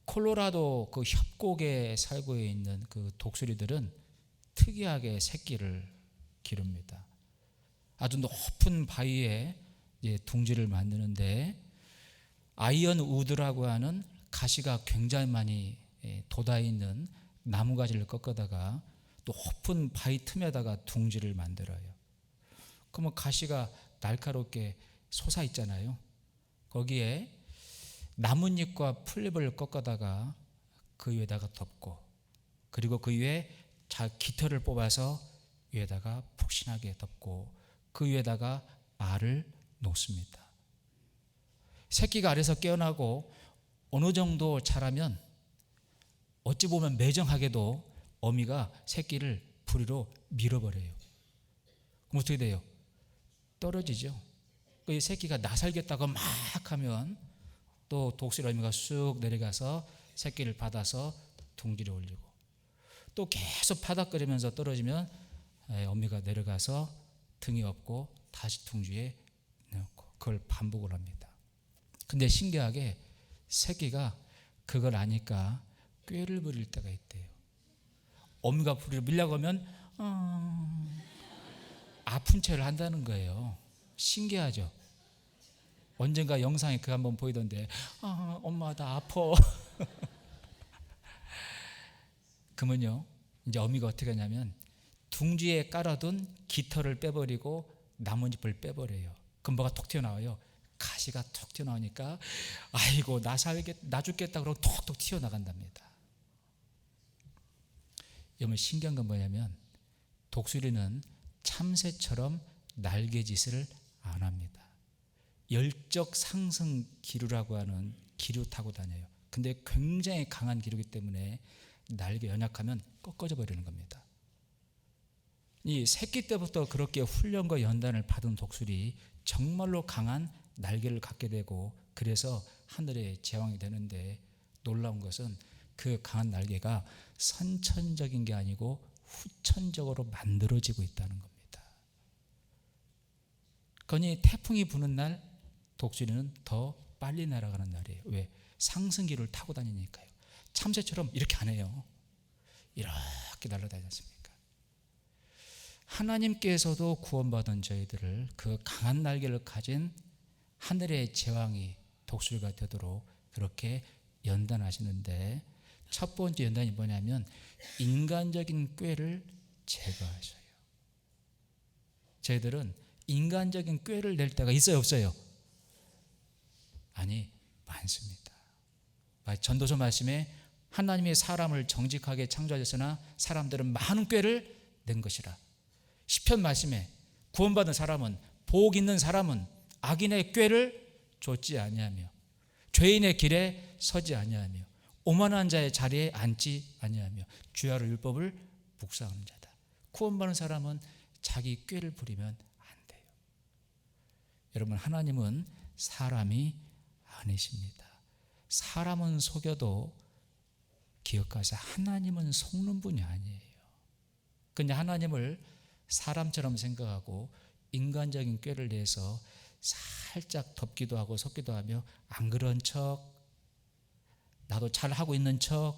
콜로라도 그 협곡에 살고 있는 그 독수리들은 특이하게 새끼를 기릅니다. 아주 높은 바위에 둥지를 만드는데 아이언 우드라고 하는 가시가 굉장히 많이 돋아 있는 나무 가지를 꺾어다가 높은 바위 틈에다가 둥지를 만들어요. 그러면 가시가 날카롭게 솟아 있잖아요. 거기에 나뭇잎과 풀잎을 꺾어다가 그 위에다가 덮고, 그리고 그 위에 깃털을 뽑아서 위에다가 푹신하게 덮고 그 위에다가 알을 놓습니다. 새끼가 알에서 깨어나고 어느 정도 자라면 어찌 보면 매정하게도 어미가 새끼를 부리로 밀어버려요. 그럼 어떻게 돼요? 떨어지죠. 이 새끼가 나 살겠다고 막 하면 또 독수리 어미가 쑥 내려가서 새끼를 받아서 둥지에 올리고, 또 계속 파닥거리면서 떨어지면 어미가 내려가서 등이 없고 다시 둥지에 넣고, 그걸 반복을 합니다. 근데 신기하게 새끼가 그걸 아니까 꾀를 부릴 때가 있대요. 어미가 부리로 밀려고 하면 아픈 체를 한다는 거예요. 신기하죠. 언젠가 영상에 그거 한번 보이던데, 엄마 나 아파. 그러면요, 이제 어미가 어떻게 하냐면 둥지에 깔아둔 깃털을 빼버리고 나뭇잎을 빼버려요. 그럼 뭐가 톡 튀어나와요? 가시가 톡 튀어나오니까 아이고 나 죽겠다 그러고 톡톡 튀어나간답니다. 여러분, 신기한 건 뭐냐면 독수리는 참새처럼 날개짓을 안 합니다. 열적 상승 기류라고 하는 기류 타고 다녀요. 근데 굉장히 강한 기류이기 때문에 날개 연약하면 꺾어져 버리는 겁니다. 이 새끼 때부터 그렇게 훈련과 연단을 받은 독수리, 정말로 강한 날개를 갖게 되고 그래서 하늘의 제왕이 되는데, 놀라운 것은 그 강한 날개가 선천적인 게 아니고 후천적으로 만들어지고 있다는 겁니다. 그러니 태풍이 부는 날 독수리는 더 빨리 날아가는 날이에요. 왜? 상승기를 타고 다니니까요. 참새처럼 이렇게 안 해요. 이렇게 날아다니지 않습니까? 하나님께서도 구원받은 저희들을 그 강한 날개를 가진 하늘의 제왕이 독수리가 되도록 그렇게 연단하시는데, 첫 번째 연단이 뭐냐면 인간적인 꾀를 제거하셔요. 저희들은 인간적인 꾀를 낼 때가 있어요, 없어요? 아니, 많습니다. 전도서 말씀에 하나님의 사람을 정직하게 창조하셨으나 사람들은 많은 꾀를 낸 것이라. 시편 말씀에 구원받은 사람은, 복 있는 사람은 악인의 꾀를 좇지 아니하며 죄인의 길에 서지 아니하며 오만한 자의 자리에 앉지 아니하며 주야로 율법을 묵상하는 자다. 구원받은 사람은 자기 꾀를 부리면 안 돼요. 여러분, 하나님은 사람이 아니십니다. 사람은 속여도 기억하세요. 하나님은 속는 분이 아니에요. 그냥 하나님을 사람처럼 생각하고 인간적인 꾀를 내서 살짝 덮기도 하고 섞기도 하며 안 그런 척, 나도 잘하고 있는 척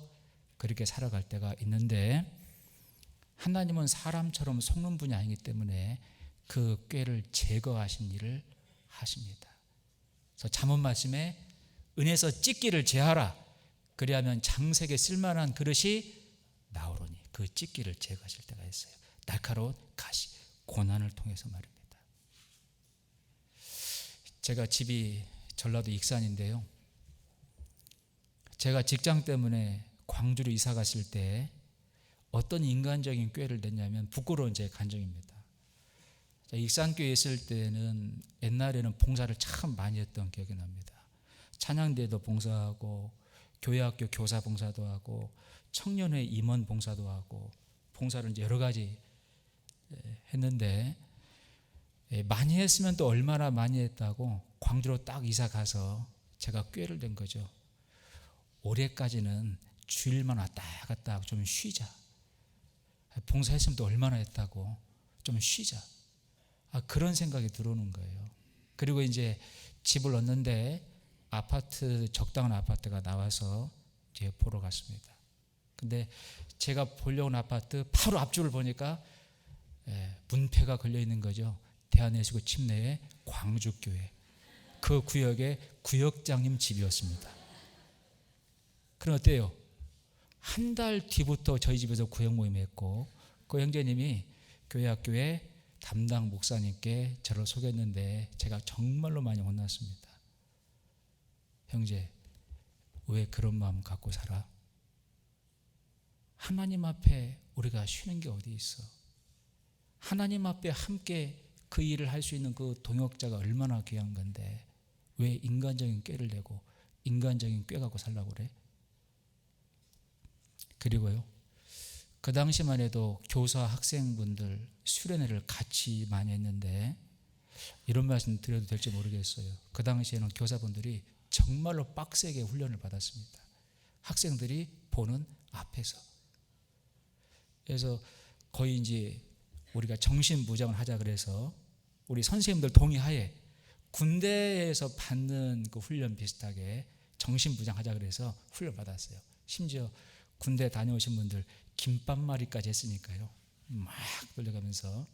그렇게 살아갈 때가 있는데, 하나님은 사람처럼 속는 분이 아니기 때문에 그 꾀를 제거하신 일을 하십니다. 그래서 잠언 말씀에 은에서 찢기를 제하라, 그리하면 장색에 쓸만한 그릇이 나오리니, 그 찢기를 제거하실 때가 있어요. 날카로운 가시, 고난을 통해서 말입니다. 제가 집이 전라도 익산인데요, 제가 직장 때문에 광주로 이사 갔을 때 어떤 인간적인 꾀를 냈냐면 부끄러운 제 간증입니다. 익산교회에 있을 때는 옛날에는 봉사를 참 많이 했던 기억이 납니다. 찬양대도 봉사하고 교회학교 교사 봉사도 하고 청년회 임원 봉사도 하고 봉사를 이제 여러 가지 했는데, 많이 했으면 또 얼마나 많이 했다고 광주로 딱 이사 가서 제가 꾀를 낸 거죠. 올해까지는 주일만 왔다 갔다 하고 좀 쉬자. 봉사했으면 또 얼마나 했다고 좀 쉬자. 그런 생각이 들어오는 거예요. 그리고 이제 집을 얻는데 아파트, 적당한 아파트가 나와서 이제 보러 갔습니다. 근데 제가 보려고 온 아파트 바로 앞쪽을 보니까 문패가 걸려 있는 거죠. 대한예수교 침례의 광주교회, 그 구역의 구역장님 집이었습니다. 그럼 어때요? 한 달 뒤부터 저희 집에서 구역 모임 했고, 그 형제님이 교회 학교에 담당 목사님께 저를 소개했는데 제가 정말로 많이 혼났습니다. 형제, 왜 그런 마음 갖고 살아? 하나님 앞에 우리가 쉬는 게 어디 있어? 하나님 앞에 함께 그 일을 할 수 있는 그 동역자가 얼마나 귀한 건데 왜 인간적인 꾀를 내고 인간적인 꾀 갖고 살라고 그래? 그리고요, 그 당시만 해도 교사 학생분들 수련회를 같이 많이 했는데, 이런 말씀 드려도 될지 모르겠어요. 그 당시에는 교사분들이 정말로 빡세게 훈련을 받았습니다. 학생들이 보는 앞에서. 그래서 거의 이제 우리가 정신부장을 하자 그래서 우리 선생님들 동의하에 군대에서 받는 그 훈련 비슷하게 정신부장 하자 그래서 훈련 받았어요. 심지어 군대 다녀오신 분들 김밥말이까지 했으니까요. 막 돌려가면서.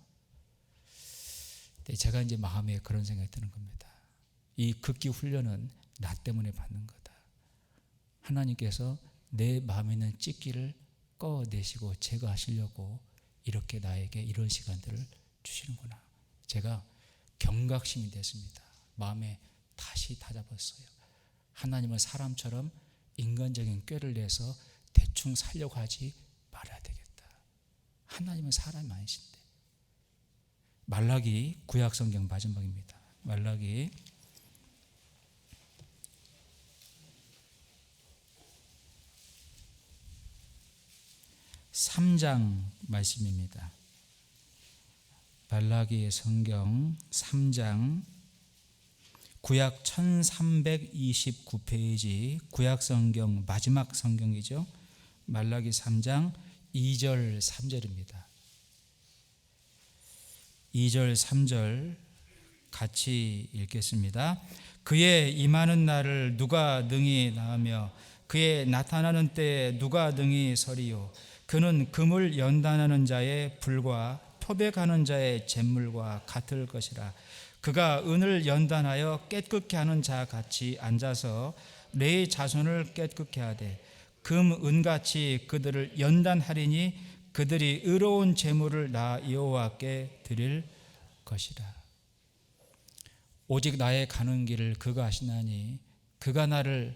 제가 이제 마음에 그런 생각이 드는 겁니다. 이 극기 훈련은 나 때문에 받는 거다. 하나님께서 내 마음에 있는 찢기를 꺼내시고 제거하시려고 이렇게 나에게 이런 시간들을 주시는구나. 제가 경각심이 됐습니다. 마음에 다시 다잡았어요. 하나님은 사람처럼 인간적인 꾀를 내서 대충 살려고 하지 말아야 되겠다. 하나님은 사람이 아니신데. 말라기 구약성경 마지막입니다. 말라기 3장 말씀입니다. 말라기의 성경 3장, 구약 1329페이지 구약성경 마지막 성경이죠. 말라기 3장 2절 3절입니다. 2절 3절 같이 읽겠습니다. 그의 임하는 날을 누가 능히 나으며 그의 나타나는 때에 누가 능히 서리요. 그는 금을 연단하는 자의 불과
토백하는 자의 잿물과 같을 것이라. 그가 은을 연단하여 깨끗게 하는 자 같이 앉아서 내 자손을 깨끗게 하되 금 은같이 그들을 연단하리니 그들이 의로운 제물을 나 여호와께 드릴 것이라. 오직 나의 가는 길을 그가 아시나니 그가 나를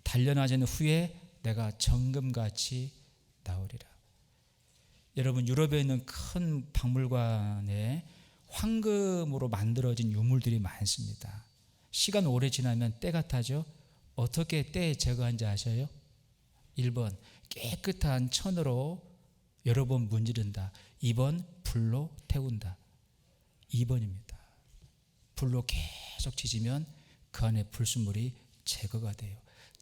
단련하신 후에 내가 정금같이 나오리라. 여러분, 유럽에 있는 큰 박물관에 황금으로 만들어진 유물들이 많습니다. 시간 오래 지나면 때가 타죠. 어떻게 때 제거한지 아셔요? 1번 깨끗한 천으로 여러 번 문지른다. 2번 불로 태운다. 2번입니다. 불로 계속 지지면 그 안에 불순물이 제거가 돼요.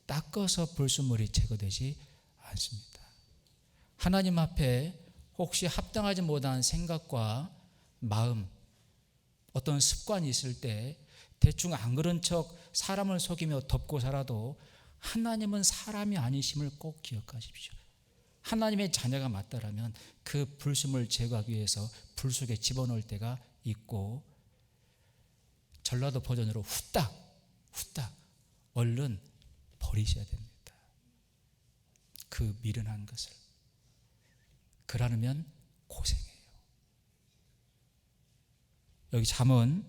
닦아서 불순물이 제거되지 않습니다. 하나님 앞에 혹시 합당하지 못한 생각과 마음, 어떤 습관이 있을 때 대충 안 그런 척 사람을 속이며 덮고 살아도 하나님은 사람이 아니심을 꼭 기억하십시오. 하나님의 자녀가 맞다라면 그 불순물을 제거하기 위해서 불 속에 집어넣을 때가 있고, 전라도 버전으로 후딱 얼른 버리셔야 됩니다. 그 미련한 것을. 그러면 고생해요. 여기 잠언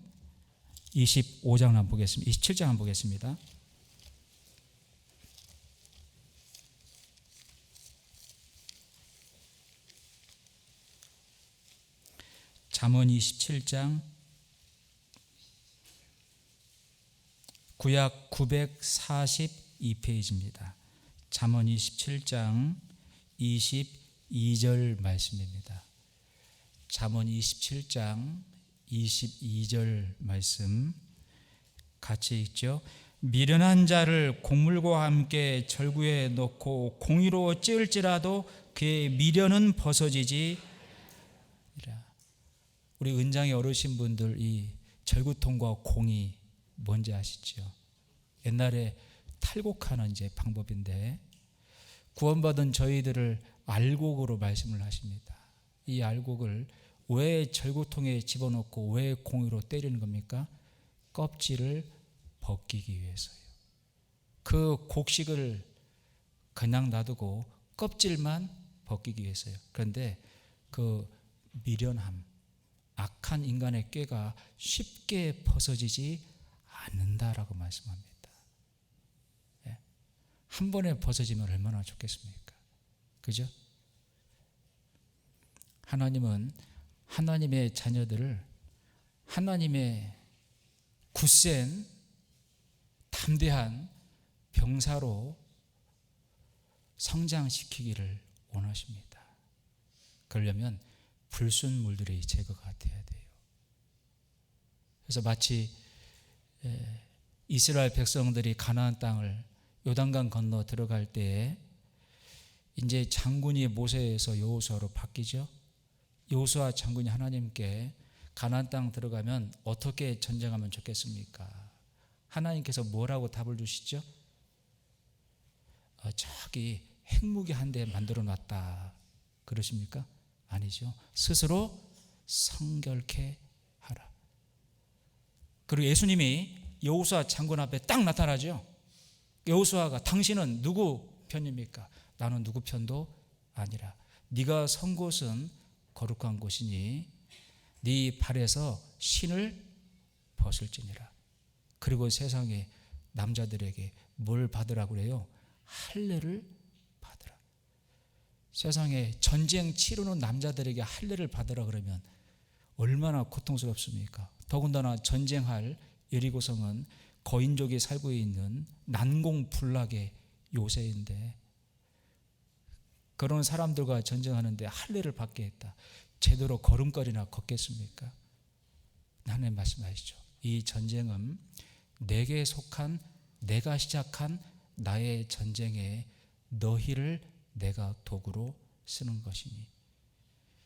25장 한번 보겠습니다. 27장 한번 보겠습니다. 잠언 27장 구약 942페이지입니다. 잠언 27장 22절 말씀입니다. 잠언 27장 22절 말씀 같이 읽죠. 미련한 자를 곡물과 함께 절구에 넣고 공의로 찌을지라도 그의 미련은 벗어지지. 우리 은장의 어르신분들 이 절구통과 공이 뭔지 아시죠? 옛날에 탈곡하는 이제 방법인데, 구원받은 저희들을 알곡으로 말씀을 하십니다. 이 알곡을 왜 절구통에 집어넣고 왜 공으로 때리는 겁니까? 껍질을 벗기기 위해서요. 그 곡식을 그냥 놔두고 껍질만 벗기기 위해서요. 그런데 그 미련함, 악한 인간의 꾀가 쉽게 벗어지지 않는다라고 말씀합니다. 한 번에 벗어지면 얼마나 좋겠습니까? 그죠? 하나님은 하나님의 자녀들을 하나님의 굳센 담대한 병사로 성장시키기를 원하십니다. 그러려면 불순물들이 제거가 돼야 돼요. 그래서 마치 이스라엘 백성들이 가나안 땅을 요단강 건너 들어갈 때에 이제 장군이 모세에서 여호수아로 바뀌죠. 여호수아 장군이 하나님께 가나안 땅 들어가면 어떻게 전쟁하면 좋겠습니까? 하나님께서 뭐라고 답을 주시죠? 저기 핵무기 한 대 만들어 놨다 그러십니까? 아니죠. 스스로 성결케 하라. 그리고 예수님이 여호수아 장군 앞에 딱 나타나죠. 여호수아가 당신은 누구 편입니까? 나는 누구 편도 아니라 네가 선 곳은 거룩한 곳이니 네 발에서 신을 벗을지니라. 그리고 세상의 남자들에게 뭘 받으라고 그래요? 할례를 받으라. 세상에 전쟁 치르는 남자들에게 할례를 받으라 그러면 얼마나 고통스럽습니까? 더군다나 전쟁할 여리고성은 거인족이 살고 있는 난공불락의 요새인데 그런 사람들과 전쟁하는데 할례를 받게 했다. 제대로 걸음걸이나 걷겠습니까? 하나님 말씀하시죠. 이 전쟁은 내게 속한 내가 시작한 나의 전쟁에 너희를 내가 도구로 쓰는 것이니.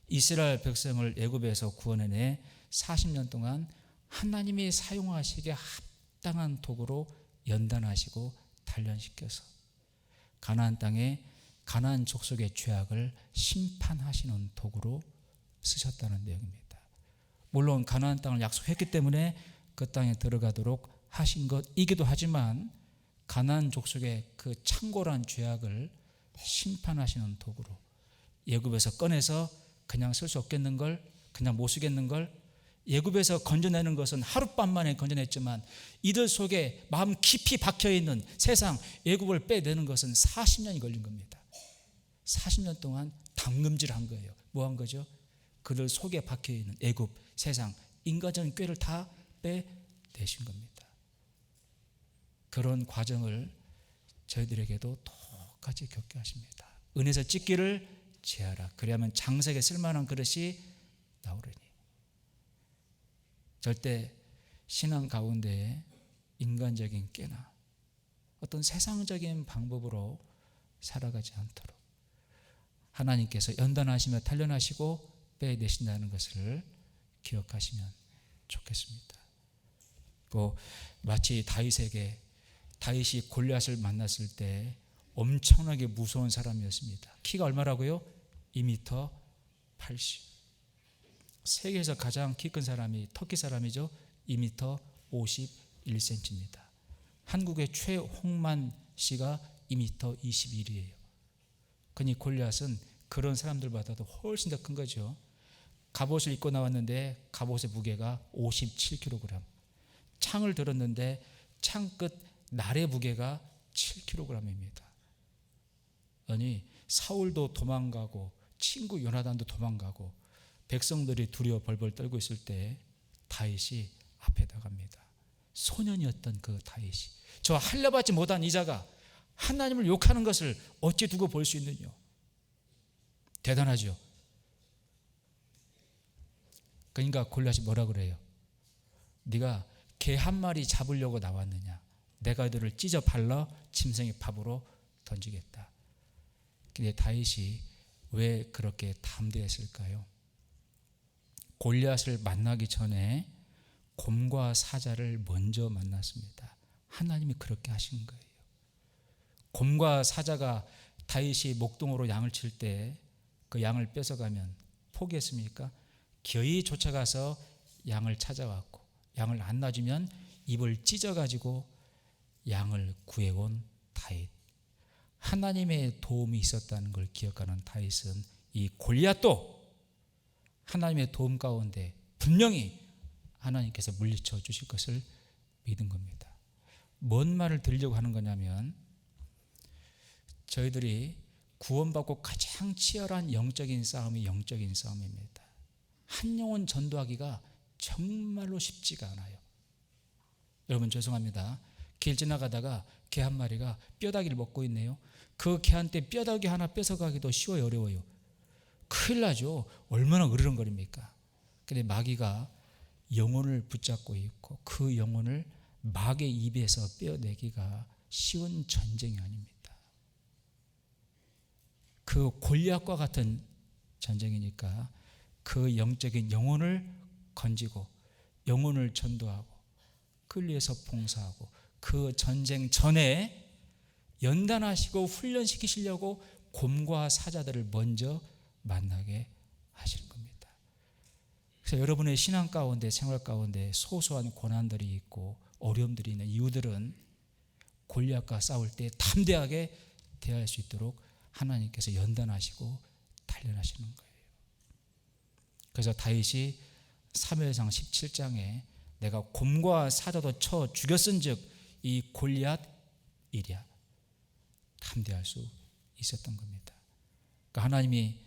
이스라엘 백성을 애굽에서 구원해내 40년 동안 하나님이 사용하시기에 합당한 도구로 연단하시고 단련시켜서 가나안 땅에 가나안 족속의 죄악을 심판하시는 도구로 쓰셨다는 내용입니다. 물론 가나안 땅을 약속했기 때문에 그 땅에 들어가도록 하신 것이기도 하지만 가나안 족속의 그 창고란 죄악을 심판하시는 도구로 애굽에서 꺼내서 그냥 쓸 수 없겠는 걸, 그냥 못 쓰겠는 걸, 애굽에서 건져내는 것은 하룻밤 만에 건져냈지만 이들 속에 마음 깊이 박혀있는 세상 애굽을 빼내는 것은 40년이 걸린 겁니다. 40년 동안 당금질한 거예요. 뭐 한 거죠? 그들 속에 박혀있는 애굽, 세상, 인간적인 꾀를 다 빼내신 겁니다. 그런 과정을 저희들에게도 똑같이 겪게 하십니다. 은에서 찢기를 제하라. 그래야만 장색에 쓸만한 그릇이 나오리니. 절대 신앙 가운데 인간적인 꾀나 어떤 세상적인 방법으로 살아가지 않도록 하나님께서 연단하시며 단련하시고 빼내신다는 것을 기억하시면 좋겠습니다. 또 마치 다윗이 골리앗을 만났을 때 엄청나게 무서운 사람이었습니다. 키가 얼마라고요? 2m 80. 세계에서 가장 키 큰 사람이 터키 사람이죠. 2m 51cm입니다. 한국의 최홍만 씨가 2m 21이에요. 그러니 골리앗은 그런 사람들보다도 훨씬 더 큰 거죠. 갑옷을 입고 나왔는데 갑옷의 무게가 57kg. 창을 들었는데 창끝 날의 무게가 7kg입니다. 아니 사울도 도망가고 친구 요나단도 도망가고 백성들이 두려워 벌벌 떨고 있을 때 다윗이 앞에 나갑니다. 소년이었던 그 다윗이, 저 할례받지 못한 이자가 하나님을 욕하는 것을 어찌 두고 볼 수 있느냐. 대단하죠. 그러니까 골리앗이 뭐라 그래요? 네가 개 한 마리 잡으려고 나왔느냐? 내가 너를 찢어 발라 짐승의 밥으로 던지겠다. 근데 다윗이 왜 그렇게 담대했을까요? 골리앗을 만나기 전에 곰과 사자를 먼저 만났습니다. 하나님이 그렇게 하신 거예요. 곰과 사자가 다윗이 목동으로 양을 칠 때 그 양을 뺏어가면 포기했습니까? 겨이 쫓아가서 양을 찾아왔고 양을 안 놔주면 입을 찢어가지고 양을 구해온 다윗. 하나님의 도움이 있었다는 걸 기억하는 다윗은 이 골리앗도 하나님의 도움 가운데 분명히 하나님께서 물리쳐 주실 것을 믿은 겁니다. 뭔 말을 드리려고 하는 거냐면 저희들이 구원받고 가장 치열한 영적인 싸움이 영적인 싸움입니다. 한 영혼 전도하기가 정말로 쉽지가 않아요. 여러분 죄송합니다. 길 지나가다가 개 한 마리가 뼈다귀를 먹고 있네요. 그 개한테 뼈다귀 하나 뺏어가기도 쉬워요, 어려워요? 큰일 나죠. 얼마나 으르렁거립니까? 근데 마귀가 영혼을 붙잡고 있고 그 영혼을 마귀의 입에서 빼어내기가 쉬운 전쟁이 아닙니다. 그 골리앗과 같은 전쟁이니까 그 영적인 영혼을 건지고 영혼을 전도하고 그를 위해서 봉사하고 그 전쟁 전에 연단하시고 훈련시키시려고 곰과 사자들을 먼저 만나게 하시는 겁니다. 그래서 여러분의 신앙 가운데 생활 가운데 소소한 고난들이 있고 어려움들이 있는 이유들은 골리앗과 싸울 때 담대하게 대할 수 있도록 하나님께서 연단하시고 단련하시는 거예요. 그래서 다윗이 사무엘상 17장에 내가 곰과 사자도 쳐 죽였은즉 이 골리앗 이랴 담대할 수 있었던 겁니다. 그러니까 하나님이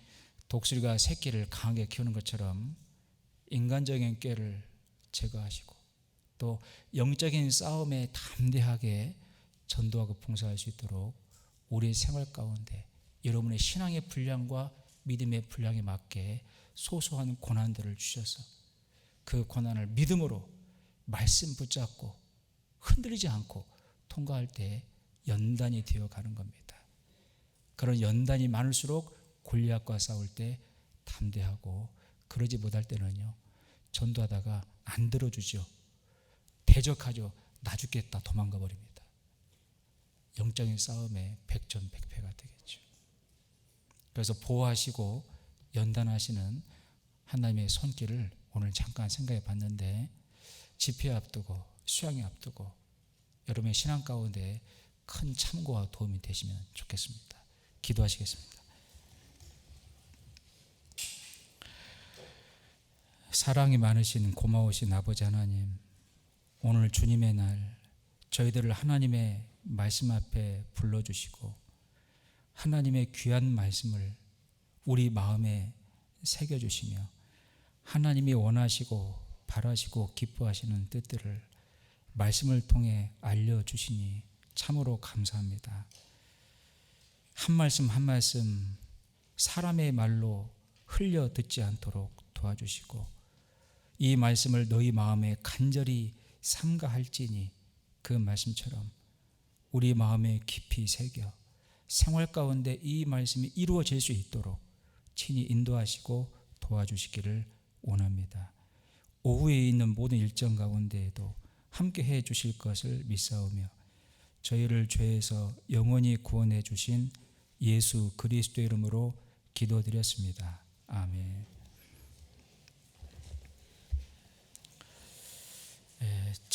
독수리가 새끼를 강하게 키우는 것처럼 인간적인 꾀를 제거하시고 또 영적인 싸움에 담대하게 전도하고 봉사할 수 있도록 우리의 생활 가운데 여러분의 신앙의 분량과 믿음의 분량에 맞게 소소한 고난들을 주셔서 그 고난을 믿음으로 말씀 붙잡고 흔들리지 않고 통과할 때 연단이 되어가는 겁니다. 그런 연단이 많을수록 골리앗과 싸울 때 담대하고 그러지 못할 때는요 전도하다가 안 들어주죠. 대적하죠. 나 죽겠다 도망가 버립니다. 영적인 싸움에 백전백패가 되겠죠. 그래서 보호하시고 연단하시는 하나님의 손길을 오늘 잠깐 생각해 봤는데, 집회 앞두고 수양회 앞두고 여러분의 신앙 가운데 큰 참고와 도움이 되시면 좋겠습니다. 기도하시겠습니다. 사랑이 많으신 고마우신 아버지 하나님, 오늘 주님의 날 저희들을 하나님의 말씀 앞에 불러주시고 하나님의 귀한 말씀을 우리 마음에 새겨주시며 하나님이 원하시고 바라시고 기뻐하시는 뜻들을 말씀을 통해 알려주시니 참으로 감사합니다. 한 말씀 한 말씀 사람의 말로 흘려 듣지 않도록 도와주시고 이 말씀을 너희 마음에 간절히 삼가할지니 그 말씀처럼 우리 마음에 깊이 새겨 생활 가운데 이 말씀이 이루어질 수 있도록 친히 인도하시고 도와주시기를 원합니다. 오후에 있는 모든 일정 가운데에도 함께 해 주실 것을 믿사오며 저희를 죄에서 영원히 구원해 주신 예수 그리스도 이름으로 기도드렸습니다. 아멘.